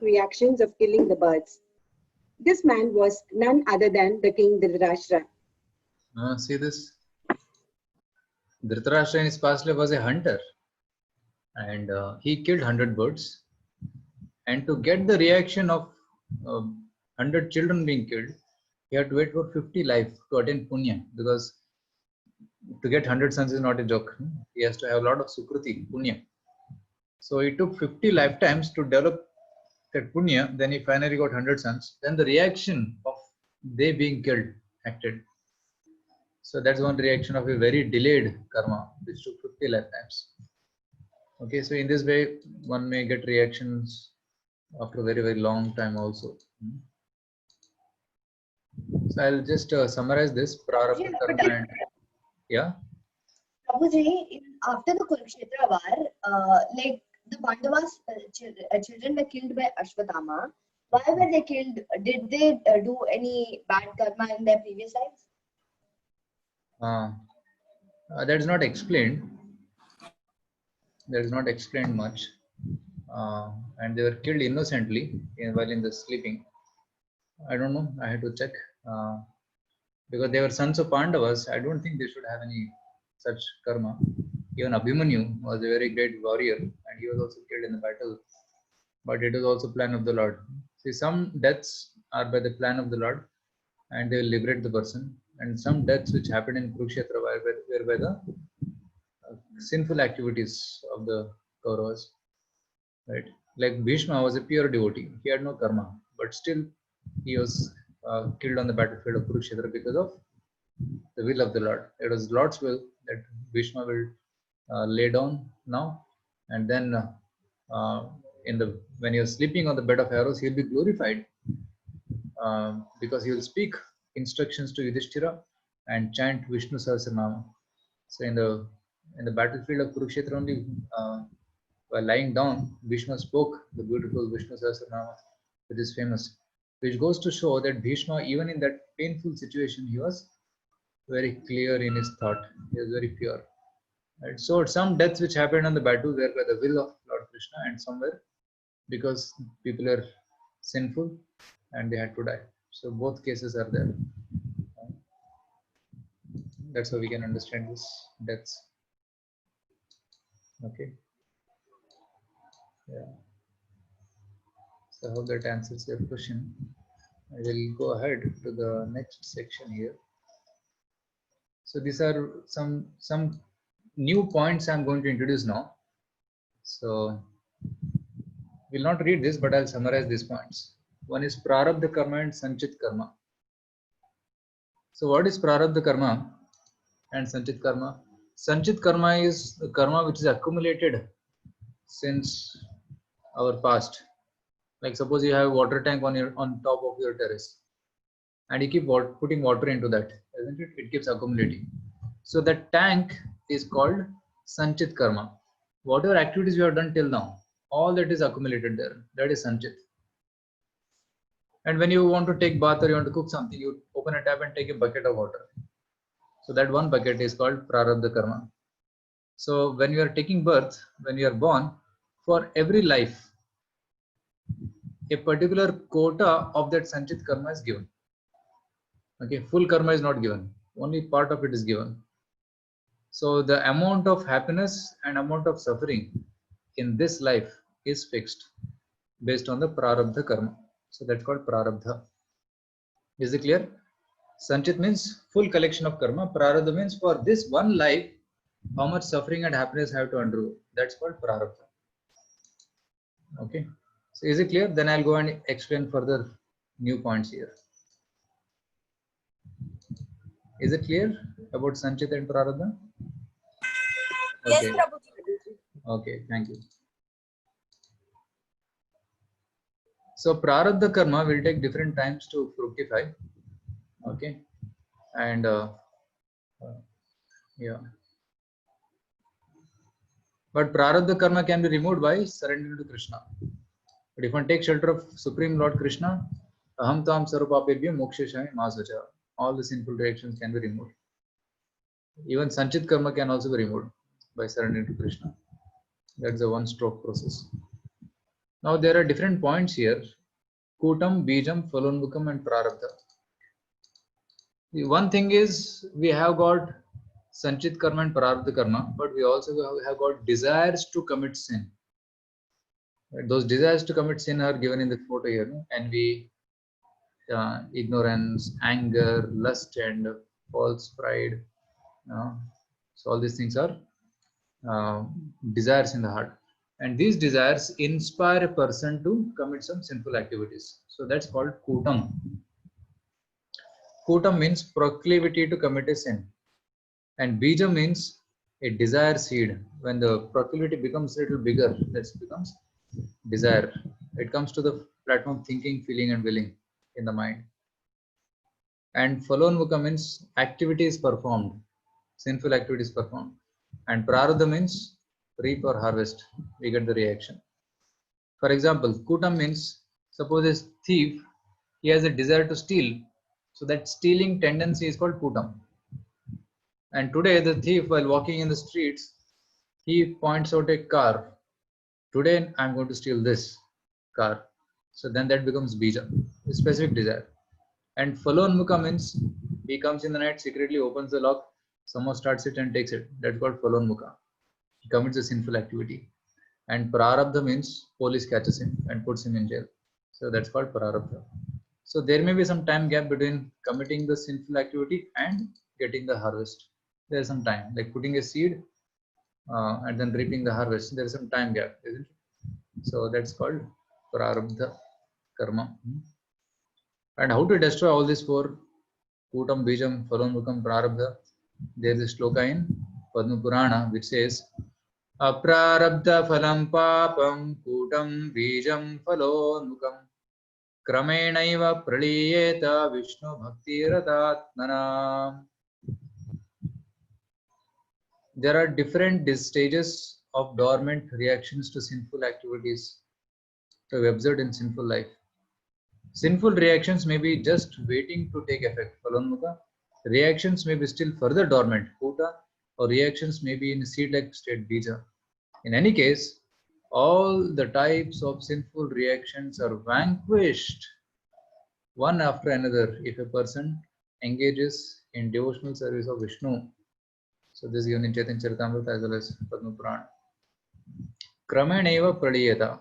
reactions of killing the birds. This man was none other than the king Dhritarashtra. See this? Dhritarashtra in his past life was a hunter, and he killed 100 birds. And to get the reaction of 100 children being killed, he had to wait for 50 life to attain punya, because to get 100 sons is not a joke. He has to have a lot of sukruti, punya. So he took 50 lifetimes to develop that punya. Then he finally got 100 sons. Then the reaction of they being killed acted. So that's one reaction of a very delayed karma, which took 50 lifetimes. Okay, so in this way, one may get reactions after a very, very long time also. So I'll just summarize this. Prarabdha karma and yeah. Prabhuji, after the Kurukshetra war, like the Pandavas' children were killed by Ashwatthama. Why were they killed? Did they do any bad karma in their previous lives? That is not explained. That is not explained much. And they were killed innocently while in the sleeping. I don't know. I had to check. Because they were sons of Pandavas, I don't think they should have any such karma. Even Abhimanyu was a very great warrior, and he was also killed in the battle. But it was also plan of the Lord. See, some deaths are by the plan of the Lord, and they will liberate the person. And some deaths which happened in Kurukshetra were by the sinful activities of the Kauravas. right? Like Bhishma was a pure devotee. He had no karma, but still he was killed on the battlefield of Kurukshetra because of the will of the Lord. It was Lord's will that Bhishma will lay down now, and then when he was sleeping on the bed of arrows, he will be glorified because he will speak instructions to Yudhishthira and chant Vishnu Sahasranama. So in the battlefield of Kurukshetra only, while lying down, Bhishma spoke the beautiful Vishnu Sahasranama, which is famous, which goes to show that Bhishma, even in that painful situation, he was very clear in his thought. He was very pure. Right? So some deaths which happened on the battle were by the will of Lord Krishna, and some were because people are sinful and they had to die. So both cases are there. That's how we can understand this deaths. Okay. Yeah. So I hope that answers your question. I will go ahead to the next section here. So these are some new points I'm going to introduce now. So we'll not read this, but I'll summarize these points. One is Prarabdha Karma and Sanchit Karma. So what is Prarabdha Karma and Sanchit Karma? Sanchit Karma is the karma which is accumulated since our past. Like suppose you have a water tank on top of your terrace, and you keep putting water into that, isn't it? It keeps accumulating. So that tank is called Sanchit Karma. Whatever activities you have done till now, all that is accumulated there. That is Sanchit. And when you want to take bath or you want to cook something, you open a tap and take a bucket of water. So that one bucket is called Prarabdha Karma. So when you are taking birth, when you are born, for every life, a particular quota of that Sanchit Karma is given. Okay, full karma is not given. Only part of it is given. So the amount of happiness and amount of suffering in this life is fixed based on the Prarabdha Karma. So that's called Prarabdha. Is it clear? Sanchit means full collection of karma. Prarabdha means for this one life, how much suffering and happiness I have to undergo. That's called Prarabdha. Okay. So is it clear? Then I'll go and explain further new points here. Is it clear about Sanchit and Prarabdha? Okay. Yes, Prabhuji. Okay, thank you. So Prarabdha Karma will take different times to fructify. Okay. And yeah. But Prarabdha Karma can be removed by surrendering to Krishna. But if one takes shelter of Supreme Lord Krishna, Aham Tam Sarupapebhyo Moksheshami Masacha, all the sinful reactions can be removed. Even Sanchit Karma can also be removed by surrendering to Krishna. That's a one-stroke process. Now there are different points here: Kutam, Bijam, Phalonmukam, and Prarabdha. The one thing is we have got Sanchit Karma and Prarabdha Karma, but we also have got desires to commit sin. Those desires to commit sin are given in the photo here: envy, ignorance, anger, lust, and false pride. So all these things are desires in the heart, and these desires inspire a person to commit some sinful activities. So that's called Kutam. Kutam means proclivity to commit a sin, and Bija means a desire seed. When the proclivity becomes a little bigger, that becomes desire. It comes to the platform of thinking, feeling, and willing in the mind. And Phalonmukha means activities performed, sinful activities performed. And Prarabdha means reap or harvest. We get the reaction. For example, Kutam means, suppose a thief, he has a desire to steal. So that stealing tendency is called Kutam. And today the thief, while walking in the streets, he points out a car. Today I'm going to steal this car. So then that becomes Bija, a specific desire. And Phalonmukha means he comes in the night, secretly opens the lock, someone starts it and takes it. That's called Phalonmukha. He commits a sinful activity. And Prarabdha means police catches him and puts him in jail. So that's called Prarabdha. So there may be some time gap between committing the sinful activity and getting the harvest. There is some time, like putting a seed and then reaping the harvest. There is some time gap, isn't it? So that's called prarabdha karma. And how to destroy all these four? Kutam, Bijam, Phalonmukam, Prarabdha. There is a shloka in Padma Purana which says, Aprarabdha phalam papam kutam bijam phalonmukam kramenaiva praliyeta Vishnu bhakti ratatmana. There are different stages of dormant reactions to sinful activities to be observed in sinful life. Sinful reactions may be just waiting to take effect, Phalonmukha. Reactions may be still further dormant, Kuta, or reactions may be in a seed-like state, Bija. In any case, all the types of sinful reactions are vanquished one after another if a person engages in devotional service of Vishnu. So this is given in Chaitanya Charitamrita as well as Padma Purana. Krameneva pradiyeta.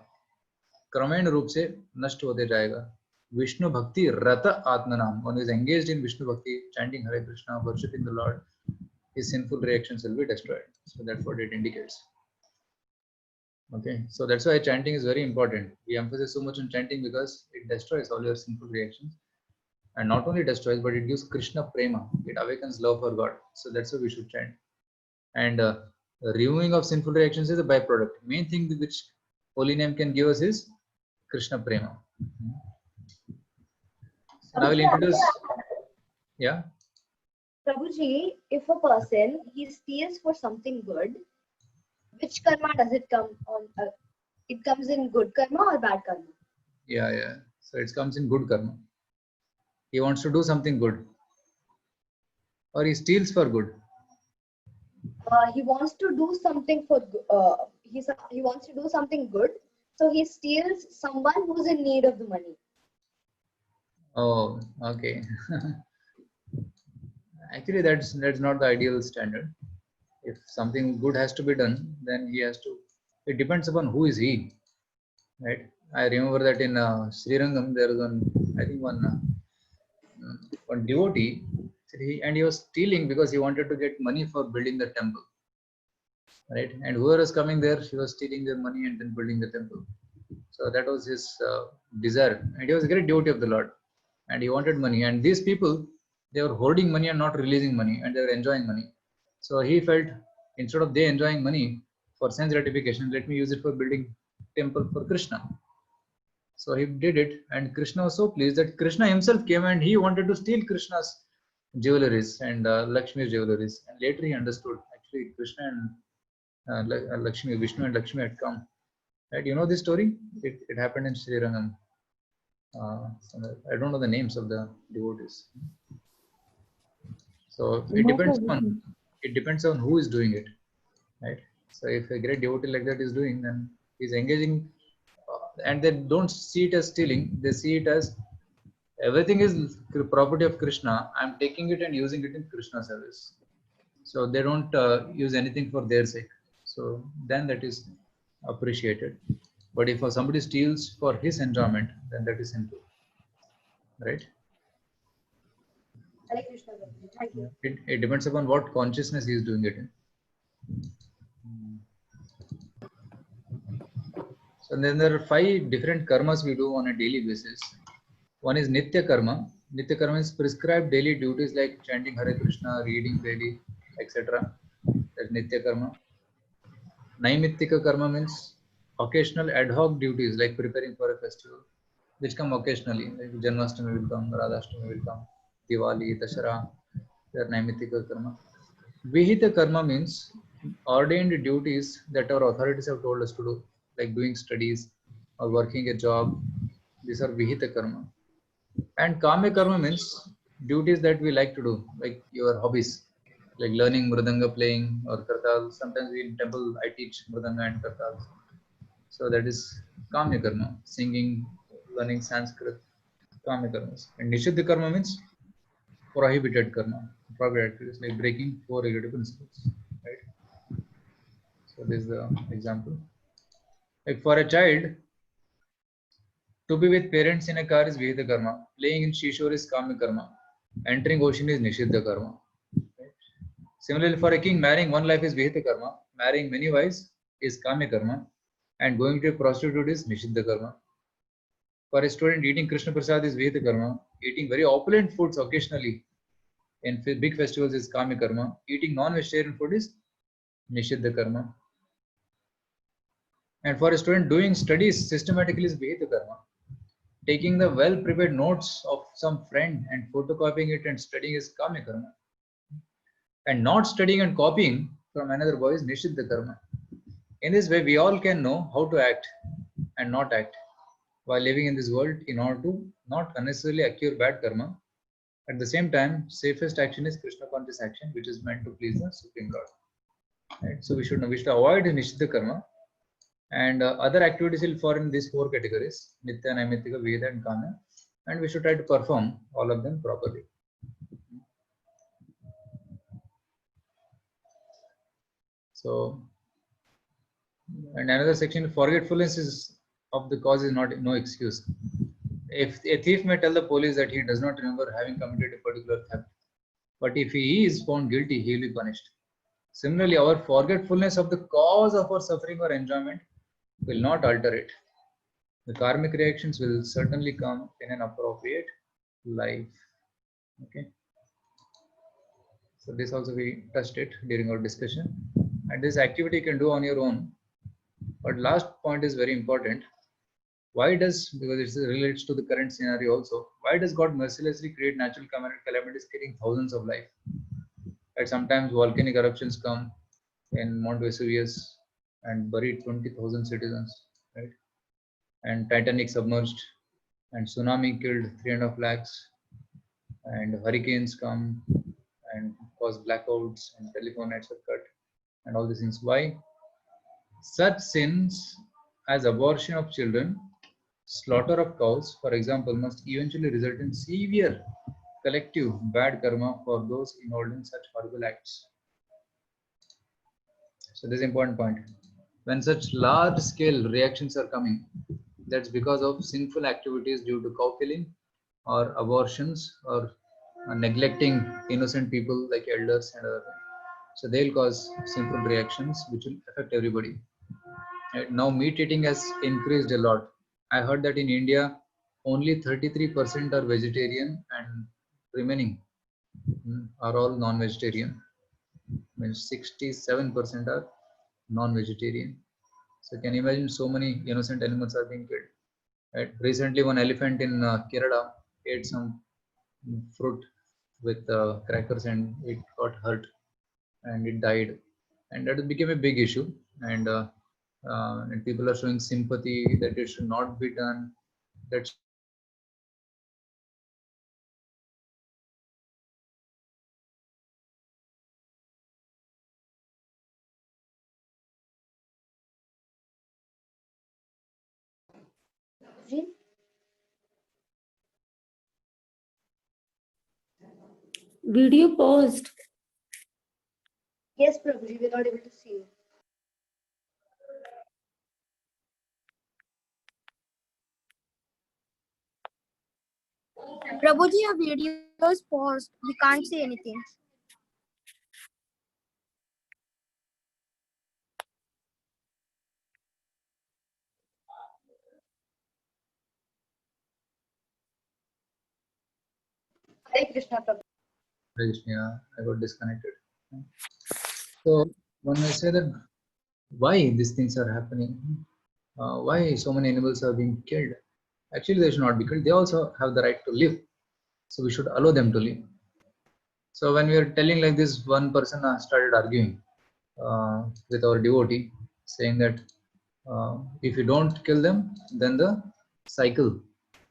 क्रमेण रूप से नष्ट होते जाएगा. Vishnu Bhakti Rata Atmanam. One who is engaged in Vishnu Bhakti, chanting Hare Krishna, worshipping the Lord, his sinful reactions will be destroyed. So that's what it indicates. Okay, so that's why chanting is very important. We emphasize so much on chanting because it destroys all your sinful reactions. And not only destroys, but it gives Krishna Prema. It awakens love for God. So that's why we should chant. And removing of sinful reactions is a byproduct. Main thing which holy name can give us is Krishna Prema. So now I will introduce. Yeah. Prabhuji, if a person he steals for something good, which karma does it come on? It comes in good karma or bad karma? Yeah. So it comes in good karma. He wants to do something good, or he steals for good. He wants to do something for. He wants to do something good, so he steals someone who's in need of the money. Oh, okay. Actually, that's not the ideal standard. If something good has to be done, then he has to. It depends upon who is he, right? I remember that in Srirangam there was one devotee, and he was stealing because he wanted to get money for building the temple, right? And whoever was coming there, he was stealing their money and then building the temple. So that was his desire, and he was a great devotee of the Lord, and he wanted money. And these people, they were hoarding money and not releasing money, and they were enjoying money. So he felt, instead of they enjoying money for sense gratification, let me use it for building temple for Krishna. So he did it, and Krishna was so pleased that Krishna himself came and he wanted to steal Krishna's jewelries and Lakshmi's jewelries. And later he understood actually Krishna and Lakshmi, Vishnu and Lakshmi had come. Right? You know this story? It happened in Srirangam. I don't know the names of the devotees. So it depends on who is doing it, right? So if a great devotee like that is doing, then he's engaging, and they don't see it as stealing. They see it as everything is property of Krishna. I'm taking it and using it in Krishna service. So they don't use anything for their sake. So then that is appreciated. But if somebody steals for his enjoyment, then that is sinful, right? It depends upon what consciousness he is doing it in. So then there are 5 different karmas we do on a daily basis. One is Nitya Karma. Nitya Karma is prescribed daily duties like chanting Hare Krishna, reading daily, etc. That's Nitya Karma. Naimittika Karma means occasional ad hoc duties like preparing for a festival, which come occasionally, like Janmashtami will come, Radhashtami will come, Diwali, Dashara, they are Naimittika Karma. Vihita Karma means ordained duties that our authorities have told us to do, like doing studies or working a job. These are Vihita Karma. And Kama Karma means duties that we like to do, like your hobbies, like learning Mridanga playing or Kartal. Sometimes in temple I teach Mridanga and Kartal. So that is Kama Karma, singing, learning Sanskrit, Kama Karmas. And Nishiddha Karma means prohibited karma, prohibited activities like breaking 4 regulative principles, right? So this is the example. Like for a child, to be with parents in a car is Vihita Karma, playing in Shishore is Kama Karma, entering ocean is Nishiddha Karma. Right? Similarly, for a king, marrying one life is Vihita Karma, marrying many wives is Kama Karma, and going to a prostitute is Nishiddha karma. For a student, eating Krishna Prasad is Vihita karma. Eating very opulent foods occasionally in big festivals is Kami karma. Eating non-vegetarian food is Nishiddha karma. And for a student, doing studies systematically is Vihita karma. Taking the well-prepared notes of some friend and photocopying it and studying is Kami karma. And not studying and copying from another boy is Nishiddha karma. In this way, we all can know how to act and not act while living in this world in order to not unnecessarily accrue bad karma. At the same time, safest action is Krishna conscious action, which is meant to please the Supreme Lord. Right? So we should avoid Nishiddha karma. And other activities will fall in these 4 categories: Nitya, Naimittika, Veda, and Kama. And we should try to perform all of them properly. So, and another section, forgetfulness is of the cause is no excuse. If a thief may tell the police that he does not remember having committed a particular theft, but if he is found guilty, he will be punished. Similarly, our forgetfulness of the cause of our suffering or enjoyment will not alter it. The karmic reactions will certainly come in an appropriate life. Okay. So this also we touched it during our discussion. And this activity you can do on your own. But last point is very important. Why does, because it relates to the current scenario also, why does God mercilessly create natural calamities killing thousands of life? Right, sometimes volcanic eruptions come in Mount Vesuvius and buried 20,000 citizens, right? And Titanic submerged, and tsunami killed 3.5 lakhs, and hurricanes come and cause blackouts, and telephone nets are cut, and all these things. Why? Such sins as abortion of children, slaughter of cows, for example, must eventually result in severe collective bad karma for those involved in such horrible acts. So this is an important point. When such large scale reactions are coming, that's because of sinful activities due to cow killing or abortions or neglecting innocent people like elders and other things. So they'll cause sinful reactions which will affect everybody. Right? Now meat eating has increased a lot. I heard that in India, only 33% are vegetarian and remaining are all non-vegetarian. Means 67% are non-vegetarian. So can you imagine so many innocent animals are being killed? Right? Recently, one elephant in Kerala ate some fruit with crackers and it got hurt and it died, and that became a big issue. And people are showing sympathy that it should not be done. That's Video paused. Yes, Prabhuji, we're not able to see you. Prabhuji, your video is paused. We can't see anything. Hare Krishna, Prabhuji. yeah, I got disconnected. So when I say that why these things are happening, why so many animals are being killed, actually they should not be killed. They also have the right to live. So we should allow them to live. So when we are telling like this, one person started arguing with our devotee, saying that if you don't kill them, then the cycle,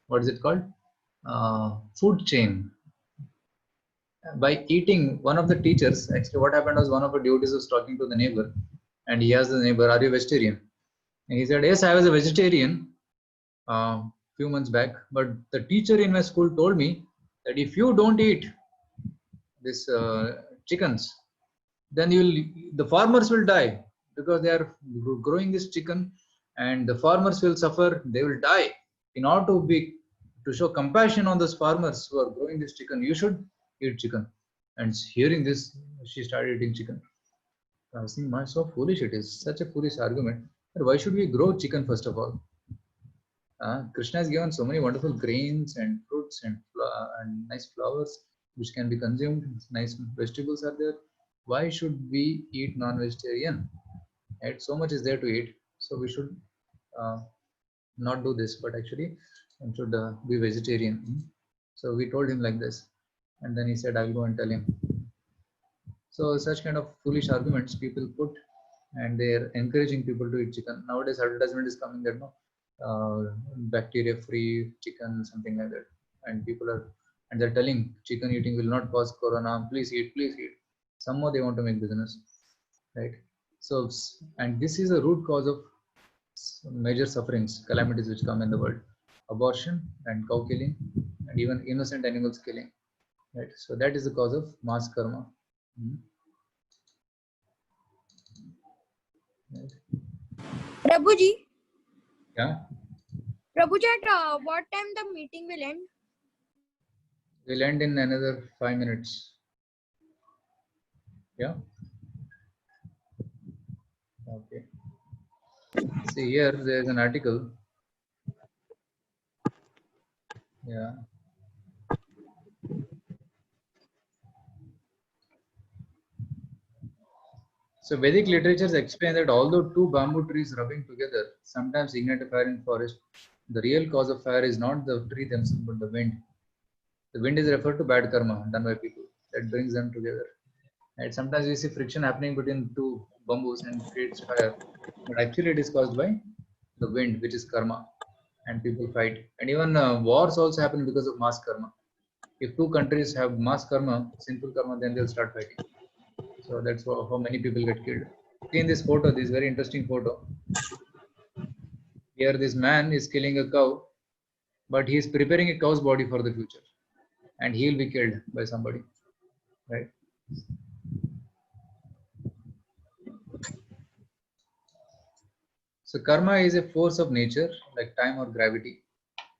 what is it called? Food chain. By eating, one of the teachers, actually what happened was one of our devotees was talking to the neighbor, and he asked the neighbor, are you vegetarian? And he said, yes, I was a vegetarian few months back, but the teacher in my school told me that if you don't eat this chickens, then the farmers will die, because they are growing this chicken and the farmers will suffer, they will die. In order to show compassion on those farmers who are growing this chicken, you should eat chicken. And hearing this, she started eating chicken. I was thinking, so foolish it is, such a foolish argument. Why should we grow chicken first of all? Krishna has given so many wonderful grains and fruits and nice flowers which can be consumed. Nice vegetables are there. Why should we eat non-vegetarian? Right? So much is there to eat. So we should uh, not do this, but actually one should be vegetarian. So we told him like this, and then he said, "I will go and tell him." So such kind of foolish arguments people put, and they are encouraging people to eat chicken. Nowadays, advertisement is coming that no, bacteria-free chicken, something like that, and people are and they're telling chicken eating will not cause corona. Please eat, please eat. Somehow they want to make business, right? So, and this is a root cause of major sufferings, calamities which come in the world: abortion and cow killing, and even innocent animals killing. Right. So that is the cause of mass karma. Right. Prabhuji, Yeah. Prabhuji, at what time the meeting will end? We'll end in another 5 minutes. Yeah. Okay. See here, there is an article. Yeah. So Vedic literatures explain that although two bamboo trees rubbing together sometimes ignite a fire in forest, the real cause of fire is not the tree themselves but the wind. The wind is referred to bad karma done by people that brings them together. Right? Sometimes we see friction happening between two bamboos and creates fire, but actually it is caused by the wind, which is karma, and people fight. And even wars also happen because of mass karma. If two countries have mass karma, sinful karma, then they'll start fighting. So that's how many people get killed. See in this photo, this very interesting photo. Here, this man is killing a cow, but he is preparing a cow's body for the future, and he will be killed by somebody, right? So karma is a force of nature, like time or gravity,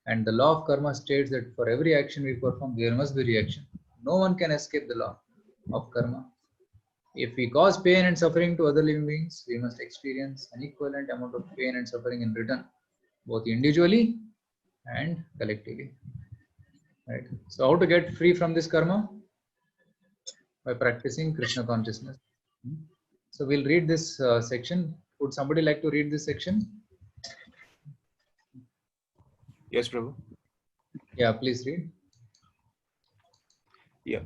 and the law of karma states that for every action we perform, there must be reaction. No one can escape the law of karma. If we cause pain and suffering to other living beings, we must experience an equivalent amount of pain and suffering in return, both individually and collectively. Right. So, how to get free from this karma? By practicing Krishna consciousness. So, we'll read this section. Would somebody like to read this section? Yes, Prabhu. Yeah, please read. Yeah.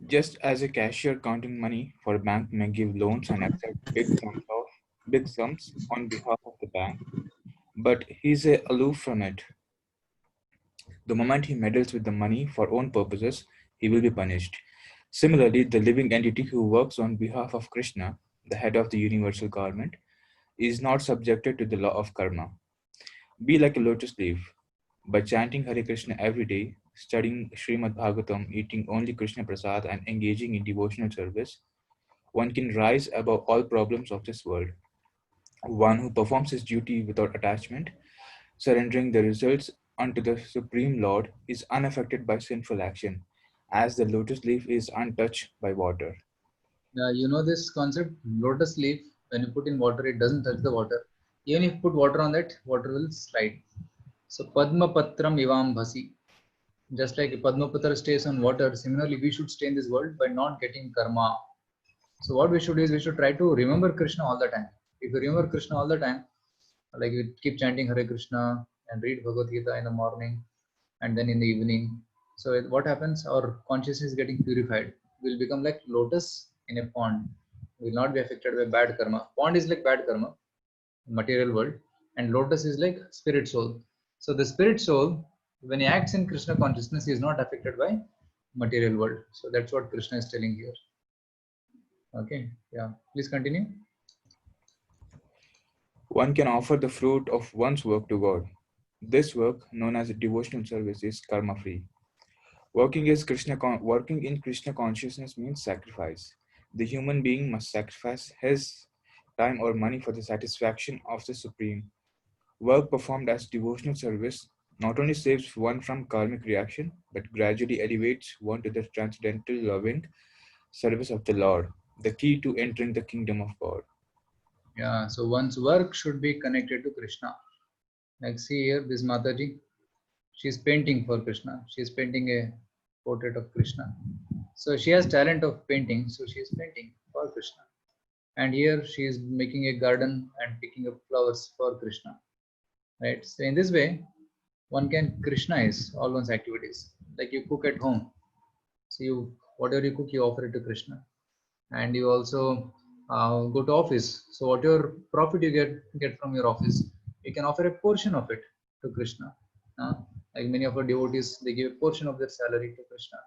Just as a cashier counting money for a bank may give loans and accept big sums on behalf of the bank, but he's aloof from it. The moment he meddles with the money for own purposes, he will be punished. Similarly, the living entity who works on behalf of Krishna, the head of the universal government, is not subjected to the law of karma. Be like a lotus leaf. By chanting Hare Krishna every day, studying Srimad Bhagavatam, eating only Krishna Prasad, and engaging in devotional service, one can rise above all problems of this world. One who performs his duty without attachment, surrendering the results unto the Supreme Lord, is unaffected by sinful action, as the lotus leaf is untouched by water. You know this concept, lotus leaf, when you put in water, it doesn't touch the water. Even if you put water on that, water will slide. So, Padma Patram Ivam Bhasi. Just like Padma Patra stays on water, similarly, we should stay in this world by not getting karma. So, what we should do is we should try to remember Krishna all the time. If you remember Krishna all the time, like you keep chanting Hare Krishna and read Bhagavad Gita in the morning and then in the evening. So, what happens? Our consciousness is getting purified. We'll become like lotus in a pond. We will not be affected by bad karma. Pond is like bad karma, material world, and lotus is like spirit soul. So the spirit soul, when he acts in Krishna consciousness, he is not affected by material world. So that's what Krishna is telling here. Okay, yeah, please continue. One can offer the fruit of one's work to God. This work, known as a devotional service, is karma-free. Working in Krishna consciousness means sacrifice. The human being must sacrifice his time or money for the satisfaction of the Supreme. Work performed as devotional service not only saves one from karmic reaction, but gradually elevates one to the transcendental loving service of the Lord, the key to entering the kingdom of God. Yeah, so one's work should be connected to Krishna. Like see here, this Mataji, she's painting for Krishna. She's painting a portrait of Krishna. So she has talent of painting, so she's painting for Krishna. And here she is making a garden and picking up flowers for Krishna. Right? So in this way, one can Krishnaize all one's activities. Like you cook at home. So you whatever you cook, you offer it to Krishna. And you also go to office. So whatever profit you get from your office, you can offer a portion of it to Krishna. Like many of our devotees, they give a portion of their salary to Krishna.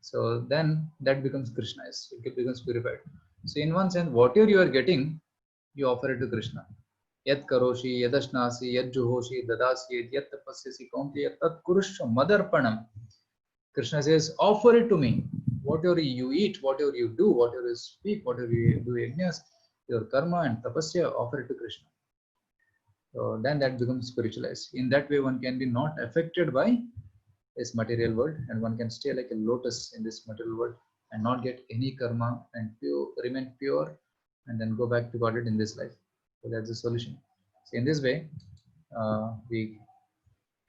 So then that becomes Krishna's. It becomes purified. So in one sense, whatever you are getting, you offer it to Krishna. Yat karoshi, yadashnasi, yat juhoshi, dadasi, yat tapasyasi, kaunti, tat kurusha madarpanam. Krishna says, offer it to me. Whatever you eat, whatever you do, whatever you speak, whatever you do, yajnas, your karma and tapasya, offer it to Krishna. So then that becomes spiritualized. In that way, one can be not affected by this material world, and one can stay like a lotus in this material world and not get any karma and remain pure, and then go back to Godhead in this life. So that's the solution. So in this way, we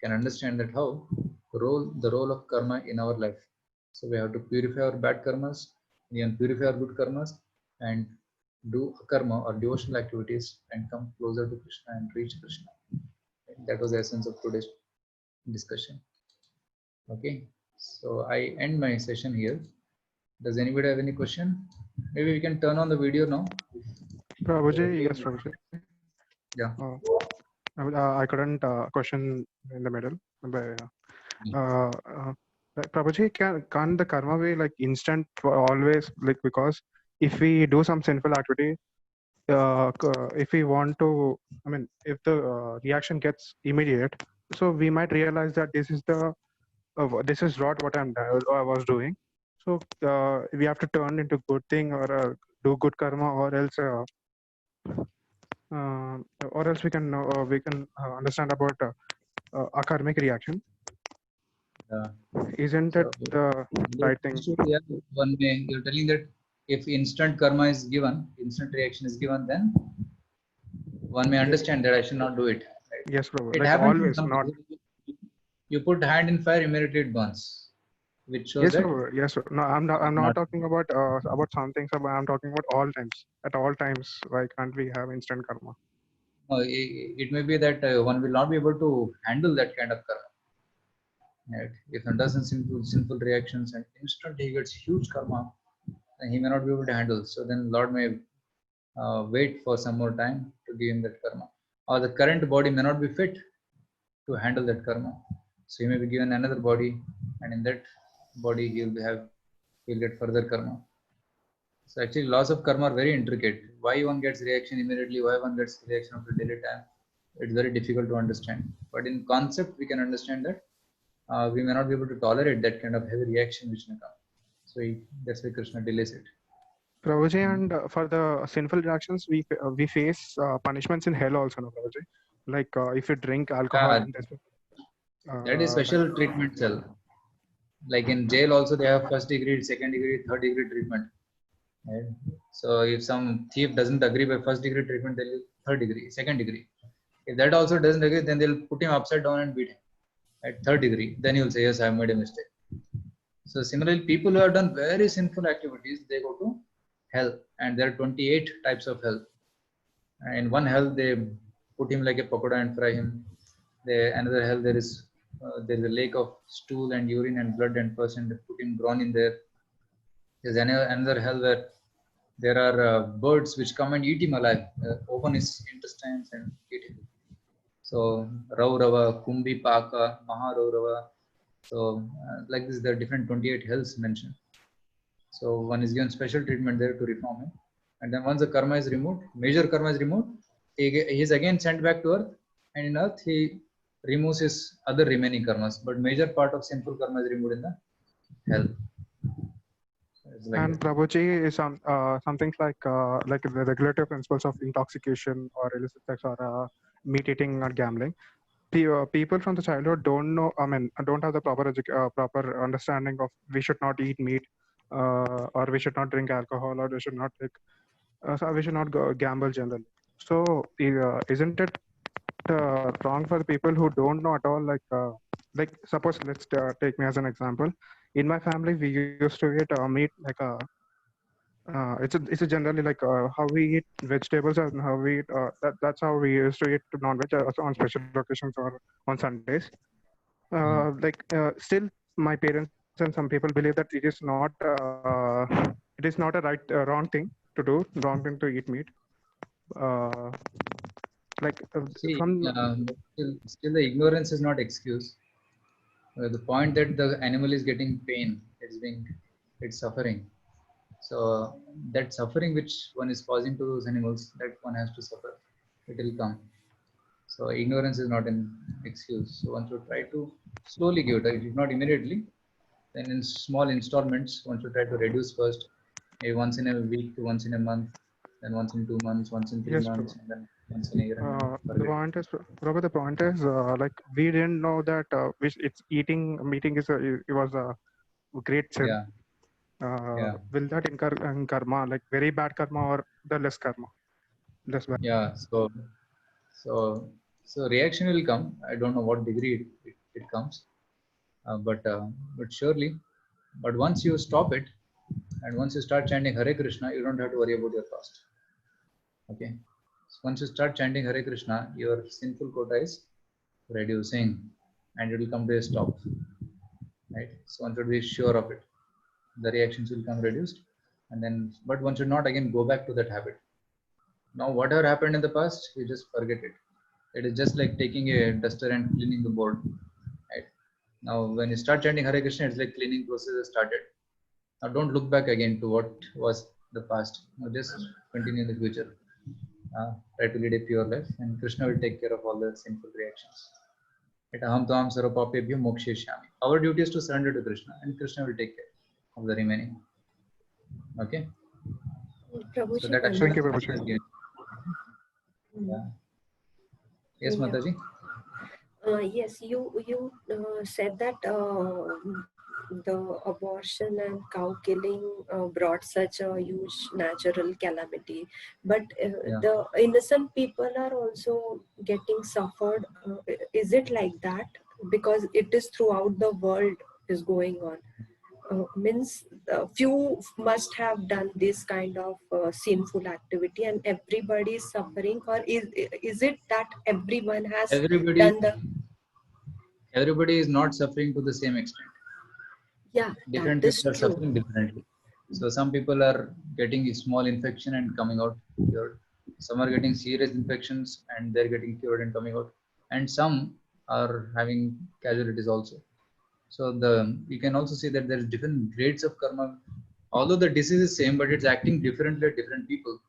can understand that how the role of karma in our life. So we have to purify our bad karmas, we can purify our good karmas, and do karma or devotional activities and come closer to Krishna and reach Krishna. That was the essence of today's discussion. Okay, so I end my session here. Does anybody have any question? Maybe we can turn on the video now. Prabhuji, yes, Prabhuji. Yeah. I couldn't question in the middle. Prabhuji, can't the karma be like instant for always? Like, because if we do some sinful activity, if we want to, I mean, if the reaction gets immediate, so we might realize that this is what I was doing. So we have to turn into good thing or do good karma, or else we can understand about a karmic reaction. Isn't it the right thing? One way you're telling that if instant karma is given, instant reaction is given, then one may understand that I should not do it. Right? Yes, Prabhu. It like happens always, not. You put hand in fire, immediately it burns, which shows Yes, that. Prabhu. Yes, Prabhu. No, I'm not talking about some things. I'm talking about all times. At all times, why can't we have instant karma? No, it may be that one will not be able to handle that kind of karma. Right? If one does sinful reactions and instantly he gets huge karma, then he may not be able to handle. So then Lord may wait for some more time to give him that karma. Or the current body may not be fit to handle that karma. So he may be given another body, and in that body he'll get further karma. So actually laws of karma are very intricate. Why one gets reaction immediately, why one gets reaction after daily time, it's very difficult to understand. But in concept, we can understand that we may not be able to tolerate that kind of heavy reaction which may come. So that's why Krishna delays it. Prabhuji, and for the sinful reactions, we face punishments in hell also, no, Prabhuji? Like if you drink alcohol. That is special treatment cell. Like in jail also, they have first degree, second degree, third degree treatment. Right? So if some thief doesn't agree by first degree treatment, they'll use third degree, second degree. If that also doesn't agree, then they'll put him upside down and beat him at third degree. Then he'll say, yes, I have made a mistake. So similarly, people who have done very sinful activities, they go to hell, and there are 28 types of hell. And in one hell, they put him like a pakoda and fry him. Another hell, there is a lake of stool and urine and blood and pus, and they put him drawn in there. There's another hell where there are birds which come and eat him alive, open his intestines and eat him. So Raurava, Kumbi Paka, Maharaurava. So like this, there are different 28 hells mentioned. So one is given special treatment there to reform him. And then once the karma is removed, major karma is removed, he is again sent back to earth, and in earth he removes his other remaining karmas. But major part of sinful karma is removed in the hell. And Prabhuji is some things like the regulative principles of intoxication or illicit sex or meat eating or gambling. People from the childhood don't know. I mean, don't have the proper understanding of we should not eat meat, or we should not drink alcohol, or we should not take so we should not go gamble generally. So isn't it wrong for the people who don't know at all? Like suppose let's take me as an example. In my family, we used to eat meat like it's a generally like how we eat vegetables and how we eat that's how we used to eat non-veg on special occasions or on Sundays. Still, my parents and some people believe that it is not a wrong thing to do, wrong thing to eat meat. Uh, See, from still the ignorance is not excuse. The point that the animal is getting pain, it's suffering. So that suffering which one is causing to those animals, that one has to suffer. It will come. So ignorance is not an excuse. So one should try to slowly give it. If not immediately, then in small installments, one should try to reduce first, maybe once in a week to once in a month, then once in 2 months, once in 3 yes, months, and then once in a year. And then the point is, Robert, the point is, like we didn't know that it's meeting it was a great sin. Yeah. Yeah. Will that incur karma, like very bad karma or the less karma? Less bad. Yeah. So reaction will come. I don't know what degree it comes, but surely. But once you stop it, and once you start chanting Hare Krishna, you don't have to worry about your past. Okay. So once you start chanting Hare Krishna, your sinful quota is reducing, and it will come to a stop. Right. So one should be sure of it. The reactions will come reduced, and then but one should not again go back to that habit. Now whatever happened in the past, you just forget it. It is just like taking a duster and cleaning the board. Right. Now when you start chanting Hare Krishna, it's like cleaning process has started. Now don't look back again to what was the past. Now just continue in the future. Try to lead a pure life, and Krishna will take care of all the sinful reactions. Aham tam sarvapapebhyo moksheshyami. Our duty is to surrender to Krishna, and Krishna will take care of the remaining. Okay. Prabhu so that actually, thank you, Prabhu. Yeah. Yes, Mataji. Yes, you said that the abortion and cow killing brought such a huge natural calamity, but the innocent people are also getting suffered. Is it like that? Because it is throughout the world is going on. Means few must have done this kind of sinful activity and everybody is suffering, or is it that everyone has done the... Everybody is not suffering to the same extent. Yeah, different people are suffering differently. So some people are getting a small infection and coming out cured. Some are getting serious infections and they're getting cured and coming out. And some are having casualties also. So you can also see that there's different grades of karma. Although the disease is same, but it's acting differently at different people.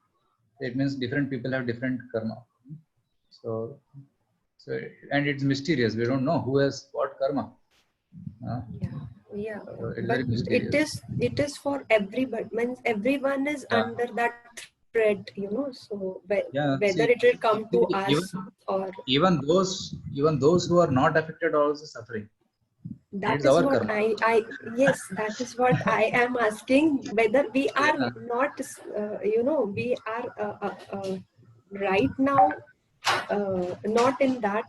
It means different people have different karma. So and it's mysterious. We don't know who has what karma. Yeah, but it is for everybody. Means everyone is under that threat, So whether it will come to us or even those who are not affected are also suffering. That is what karma. Yes, that is what I am asking. Whether we are not, we are right now not in that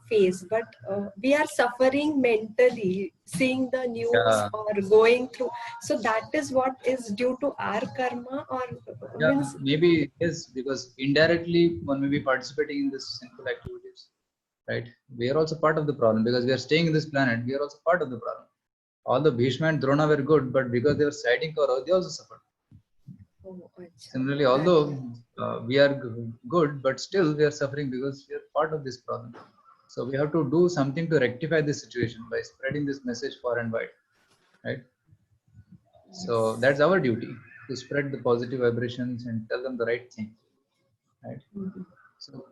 phase, but we are suffering mentally, seeing the news or going through. So that is what is due to our karma, or maybe yes, because indirectly one may be participating in this sinful activities. Right, we are also part of the problem because we are staying in this planet. We are also part of the problem. All the Bhishma and Drona were good, but because they were siding Kaurav, they also suffered. Similarly, although we are good, but still we are suffering because we are part of this problem. So we have to do something to rectify this situation by spreading this message far and wide. Right. So that's our duty, to spread the positive vibrations and tell them the right thing. Right. So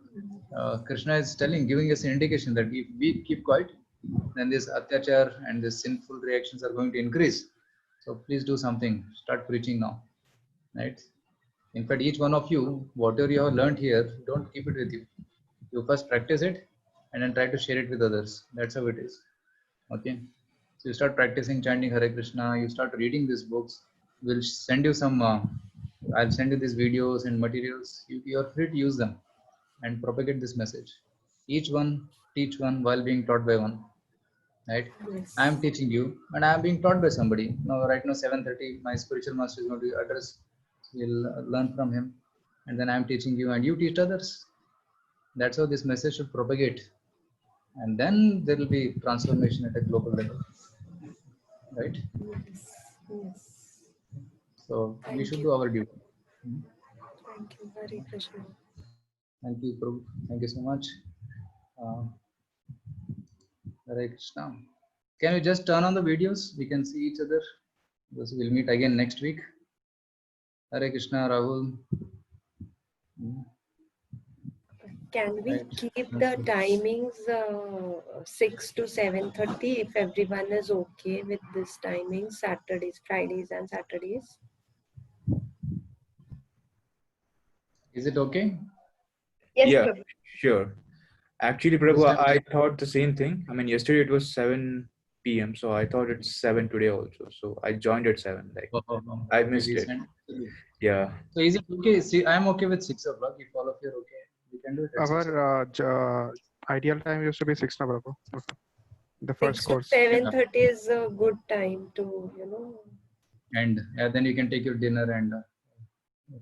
Krishna is giving us an indication that if we keep quiet, then this atyachar and this sinful reactions are going to increase. So please do something. Start preaching now. Right? In fact, each one of you, whatever you have learned here, don't keep it with you. You first practice it and then try to share it with others. That's how it is. Okay? So you start practicing chanting Hare Krishna. You start reading these books. We'll send you some I'll send you these videos and materials. You're free to use them and propagate this message. Each one teach one while being taught by one. Right? Yes. I am teaching you and I am being taught by somebody. Now, right now, 7:30, my spiritual master is going to address. We'll learn from him. And then I am teaching you and you teach others. That's how this message should propagate. And then there will be transformation at a global level. Right? Yes. Yes. So we Thank should you. do our duty. Thank you. Hare Krishna. Thank you, Prabhu. Thank you so much. Hare Krishna. Can we just turn on the videos? We can see each other. Because we'll meet again next week. Hare Krishna, Rahul. Can we Right. keep the timings 6 to 7:30 if everyone is okay with this timing, Saturdays, Fridays and Saturdays? Is it okay? Yes, Yeah, Prabhu. sure. Actually, Prabhu, This time- I thought the same thing. I mean, yesterday it was 7 p.m., so I thought it's 7 today also. So I joined at 7. Like, I missed we it. sent- Yeah. So is it okay? See, I'm okay with 6 o'clock. If all of you are okay, we can do it at 6 o'clock. Our ideal time used to be 6 now, Prabhu. Okay. The 6 first to course. 7:30 is a good time to, And then you can take your dinner and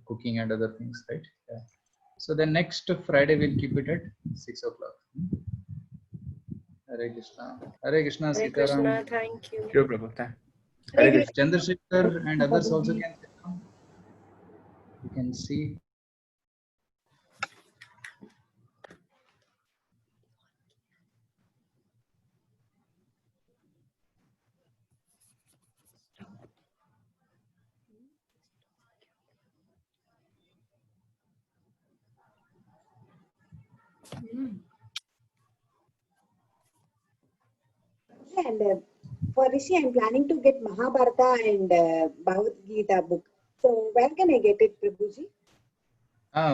cooking and other things, right? Yeah. So then next Friday we'll keep it at 6 o'clock. Hare Krishna. Hare Krishna, Hare Sitaram. Krishna, thank you. Sure, Prabhu. Hare Krishna. Chandrasekhar and others also can come. You can see. And for Rishi, I'm planning to get Mahabharata and Bhagavad Gita book. So where can I get it, Prabhuji?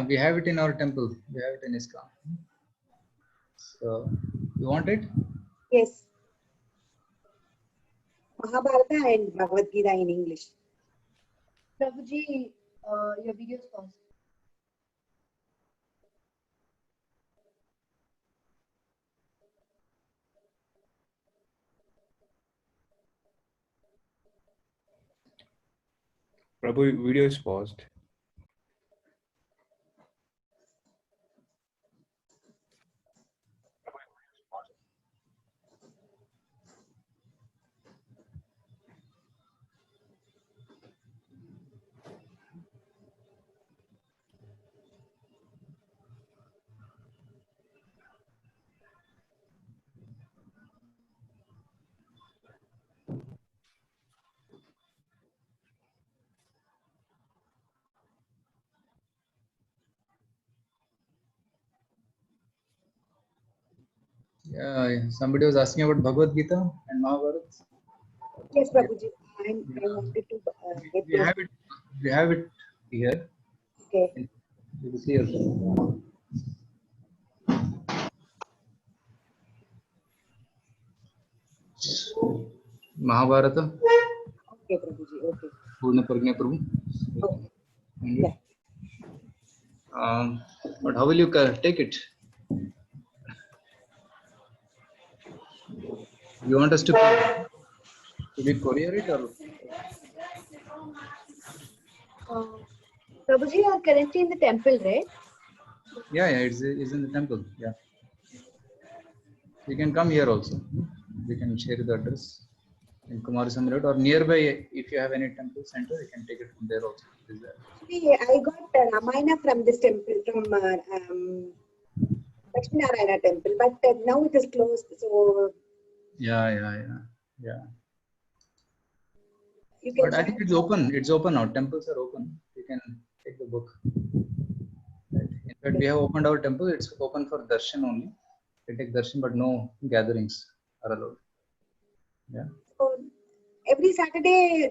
We have it in our temple. We have it in ISKCON. So you want it? Yes. Mahabharata and Bhagavad Gita in English. Prabhuji, your video is paused. Prabhu, video is paused. Yeah, somebody was asking about Bhagavad Gita and Mahabharata. Yes, Prabhuji. I wanted to get We those. have it. We have it here. Okay. You can see also. Mahabharata. Okay, Prabhuji. Okay. Purna Pragna Prabhu. Okay. And Yeah. but how will you take it? You want us to be courier it or? Prabhuji, you are currently in the temple, right? Yeah, it's in the temple. Yeah. You can come here also. We can share the address in Kumarisamy Road or nearby. If you have any temple center, you can take it from there also. It is there. Actually, I got Ramayana from this temple, from Lakshmi Narayana temple, but now it is closed. So Yeah. you can. But I think it's open. It's open now. Temples are open. You can take the book. Right. In fact, we have opened our temple. It's open for darshan only. You take darshan, but no gatherings are allowed. Yeah. So every Saturday